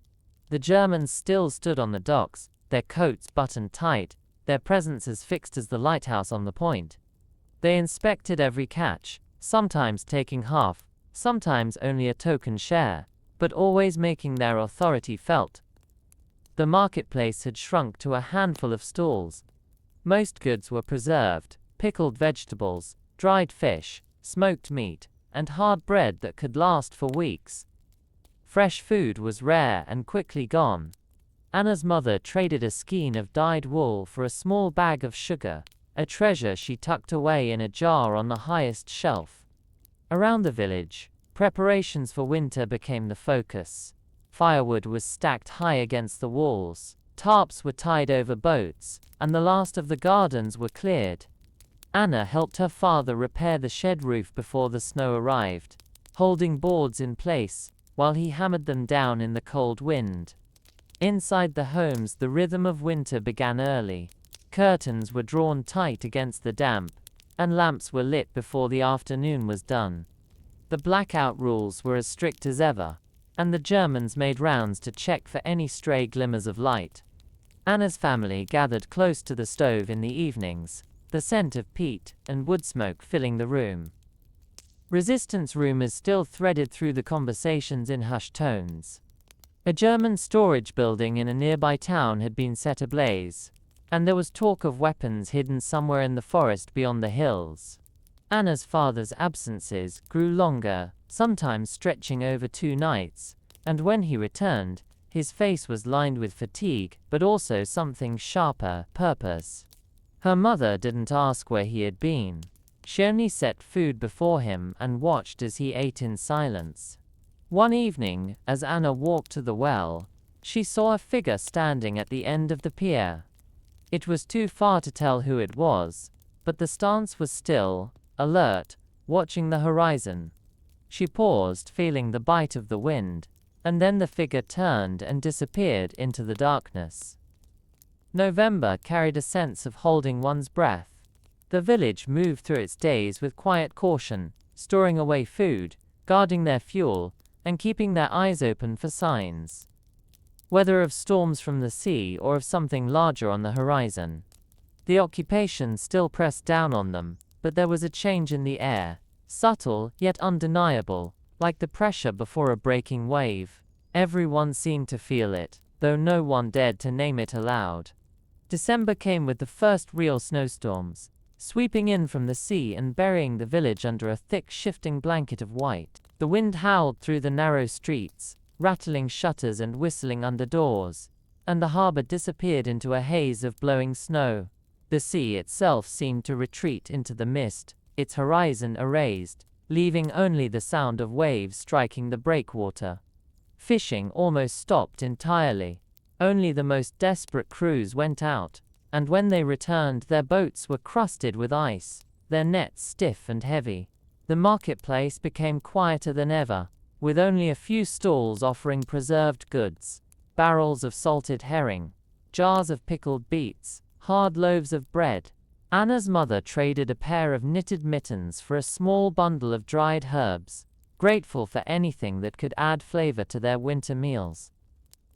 The Germans still stood on the docks, their coats buttoned tight, their presence as fixed as the lighthouse on the point. They inspected every catch, sometimes taking half, sometimes only a token share, but always making their authority felt. The marketplace had shrunk to a handful of stalls. Most goods were preserved: pickled vegetables, dried fish, smoked meat, and hard bread that could last for weeks. Fresh food was rare and quickly gone. Anna's mother traded a skein of dyed wool for a small bag of sugar, a treasure she tucked away in a jar on the highest shelf. Around the village, preparations for winter became the focus. Firewood was stacked high against the walls, tarps were tied over boats, and the last of the gardens were cleared. Anna helped her father repair the shed roof before the snow arrived, holding boards in place while he hammered them down in the cold wind. Inside the homes, the rhythm of winter began early. Curtains were drawn tight against the damp, and lamps were lit before the afternoon was done. The blackout rules were as strict as ever, and the Germans made rounds to check for any stray glimmers of light. Anna's family gathered close to the stove in the evenings, the scent of peat and wood smoke filling the room. Resistance rumors still threaded through the conversations in hushed tones. A German storage building in a nearby town had been set ablaze, and there was talk of weapons hidden somewhere in the forest beyond the hills. Anna's father's absences grew longer, sometimes stretching over 2 nights, and when he returned, his face was lined with fatigue, but also something sharper: purpose. Her mother didn't ask where he had been. She only set food before him and watched as he ate in silence. One evening, as Anna walked to the well, she saw a figure standing at the end of the pier. It was too far to tell who it was, but the stance was still, alert, watching the horizon. She paused, feeling the bite of the wind, and then the figure turned and disappeared into the darkness. November carried a sense of holding one's breath. The village moved through its days with quiet caution, storing away food, guarding their fuel, and keeping their eyes open for signs, whether of storms from the sea or of something larger on the horizon. The occupation still pressed down on them, but there was a change in the air, subtle yet undeniable, like the pressure before a breaking wave. Everyone seemed to feel it, though no one dared to name it aloud. December came with the first real snowstorms, sweeping in from the sea and burying the village under a thick shifting blanket of white. The wind howled through the narrow streets, rattling shutters and whistling under doors, and the harbor disappeared into a haze of blowing snow. The sea itself seemed to retreat into the mist, its horizon erased, leaving only the sound of waves striking the breakwater. Fishing almost stopped entirely. Only the most desperate crews went out, and when they returned, their boats were crusted with ice, their nets stiff and heavy. The marketplace became quieter than ever, with only a few stalls offering preserved goods: barrels of salted herring, jars of pickled beets, hard loaves of bread. Anna's mother traded a pair of knitted mittens for a small bundle of dried herbs, grateful for anything that could add flavor to their winter meals.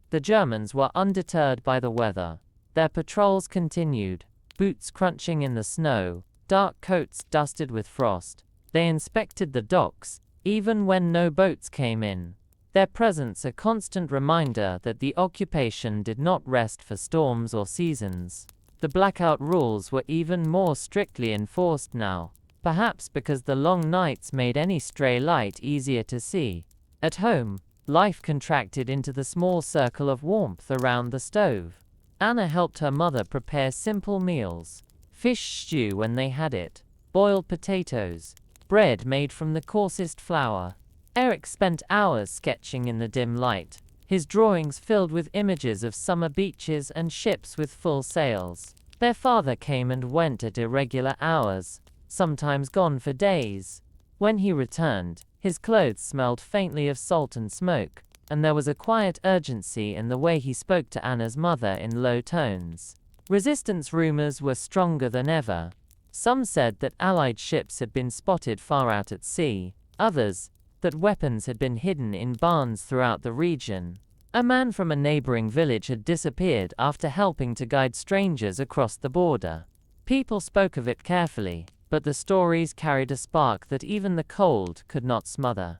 The Germans were undeterred by the weather. Their patrols continued, boots crunching in the snow, dark coats dusted with frost. They inspected the docks, even when no boats came in. Their presence a constant reminder that the occupation did not rest for storms or seasons. The blackout rules were even more strictly enforced now, perhaps because the long nights made any stray light easier to see. At home, life contracted into the small circle of warmth around the stove. Anna helped her mother prepare simple meals: fish stew when they had it, boiled potatoes, bread made from the coarsest flour. Eric spent hours sketching in the dim light, his drawings filled with images of summer beaches and ships with full sails. Their father came and went at irregular hours, sometimes gone for days. When he returned, his clothes smelled faintly of salt and smoke, and there was a quiet urgency in the way he spoke to Anna's mother in low tones. Resistance rumors were stronger than ever. Some said that Allied ships had been spotted far out at sea, Others, that weapons had been hidden in barns throughout the region. A man from a neighboring village had disappeared after helping to guide strangers across the border. People spoke of it carefully, but the stories carried a spark that even the cold could not smother.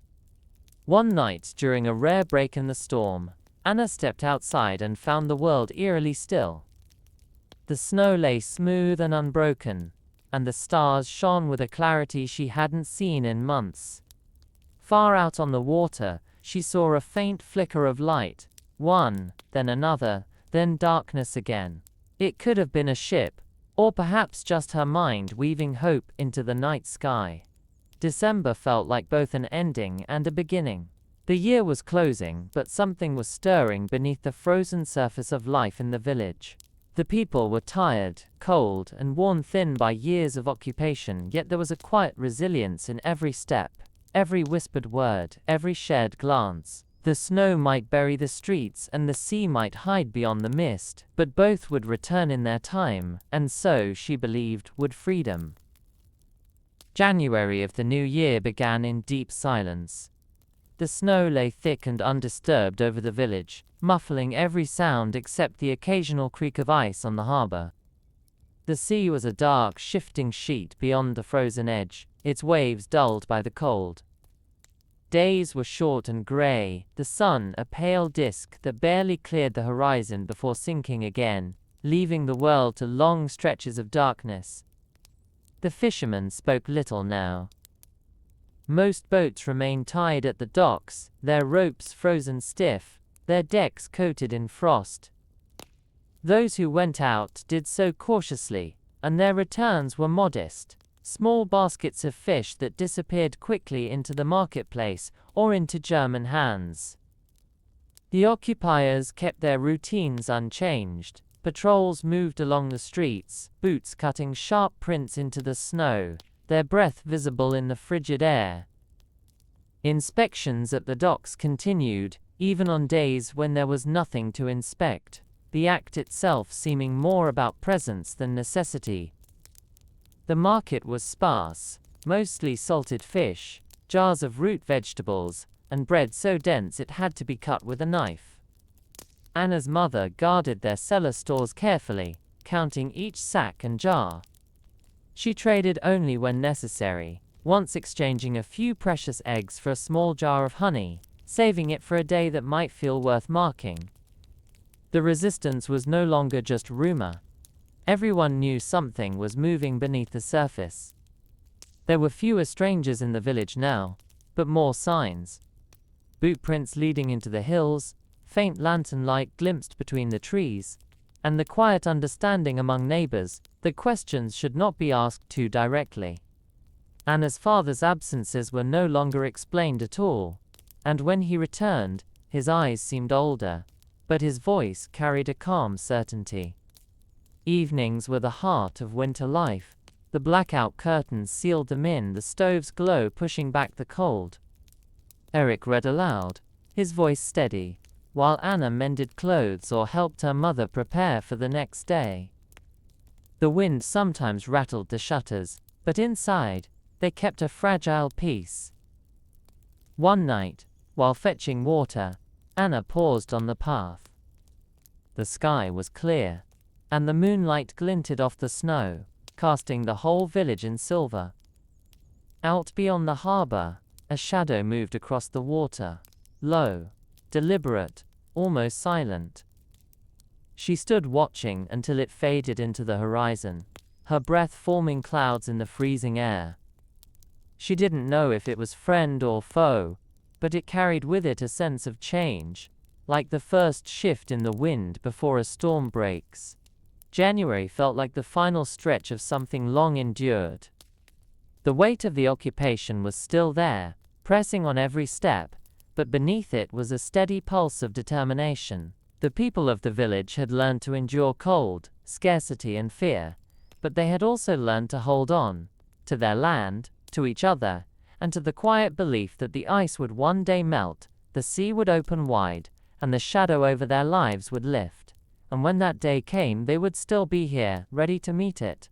One night, during a rare break in the storm, Anna stepped outside and found the world eerily still. The snow lay smooth and unbroken, and the stars shone with a clarity she hadn't seen in months. Far out on the water, she saw a faint flicker of light, one, then another, then darkness again. It could have been a ship, or perhaps just her mind weaving hope into the night sky. December felt like both an ending and a beginning. The year was closing, but something was stirring beneath the frozen surface of life in the village. The people were tired, cold, and worn thin by years of occupation, yet there was a quiet resilience in every step, every whispered word, every shared glance. The snow might bury the streets and the sea might hide beyond the mist, but both would return in their time, and so, she believed, would freedom. January of the new year began in deep silence. The snow lay thick and undisturbed over the village, muffling every sound except the occasional creak of ice on the harbor. The sea was a dark, shifting sheet beyond the frozen edge, its waves dulled by the cold. Days were short and gray, the sun a pale disk that barely cleared the horizon before sinking again, leaving the world to long stretches of darkness. The fishermen spoke little now. Most boats remained tied at the docks, their ropes frozen stiff, their decks coated in frost. Those who went out did so cautiously, and their returns were modest. Small baskets of fish that disappeared quickly into the marketplace or into German hands. The occupiers kept their routines unchanged. Patrols moved along the streets, boots cutting sharp prints into the snow, their breath visible in the frigid air. Inspections at the docks continued, even on days when there was nothing to inspect, the act itself seeming more about presence than necessity. The market was sparse, mostly salted fish, jars of root vegetables, and bread so dense it had to be cut with a knife. Anna's mother guarded their cellar stores carefully, counting each sack and jar. She traded only when necessary, once exchanging a few precious eggs for a small jar of honey, saving it for a day that might feel worth marking. The resistance was no longer just rumor. Everyone knew something was moving beneath the surface. There were fewer strangers in the village now, but more signs. Boot prints leading into the hills, faint lantern light glimpsed between the trees, and the quiet understanding among neighbors that questions should not be asked too directly. Anna's father's absences were no longer explained at all, and when he returned, his eyes seemed older, but his voice carried a calm certainty. Evenings were the heart of winter life. The blackout curtains sealed them in, the stove's glow pushing back the cold. Eric read aloud, his voice steady, while Anna mended clothes or helped her mother prepare for the next day. The wind sometimes rattled the shutters, but inside, they kept a fragile peace. One night, while fetching water, Anna paused on the path. The sky was clear, and the moonlight glinted off the snow, casting the whole village in silver. Out beyond the harbor, a shadow moved across the water, low, deliberate, almost silent. She stood watching until it faded into the horizon, her breath forming clouds in the freezing air. She didn't know if it was friend or foe, but it carried with it a sense of change, like the first shift in the wind before a storm breaks. January felt like the final stretch of something long endured. The weight of the occupation was still there, pressing on every step, but beneath it was a steady pulse of determination. The people of the village had learned to endure cold, scarcity, and fear, but they had also learned to hold on, to their land, to each other, and to the quiet belief that the ice would one day melt, the sea would open wide, and the shadow over their lives would lift. And when that day came, they would still be here, ready to meet it.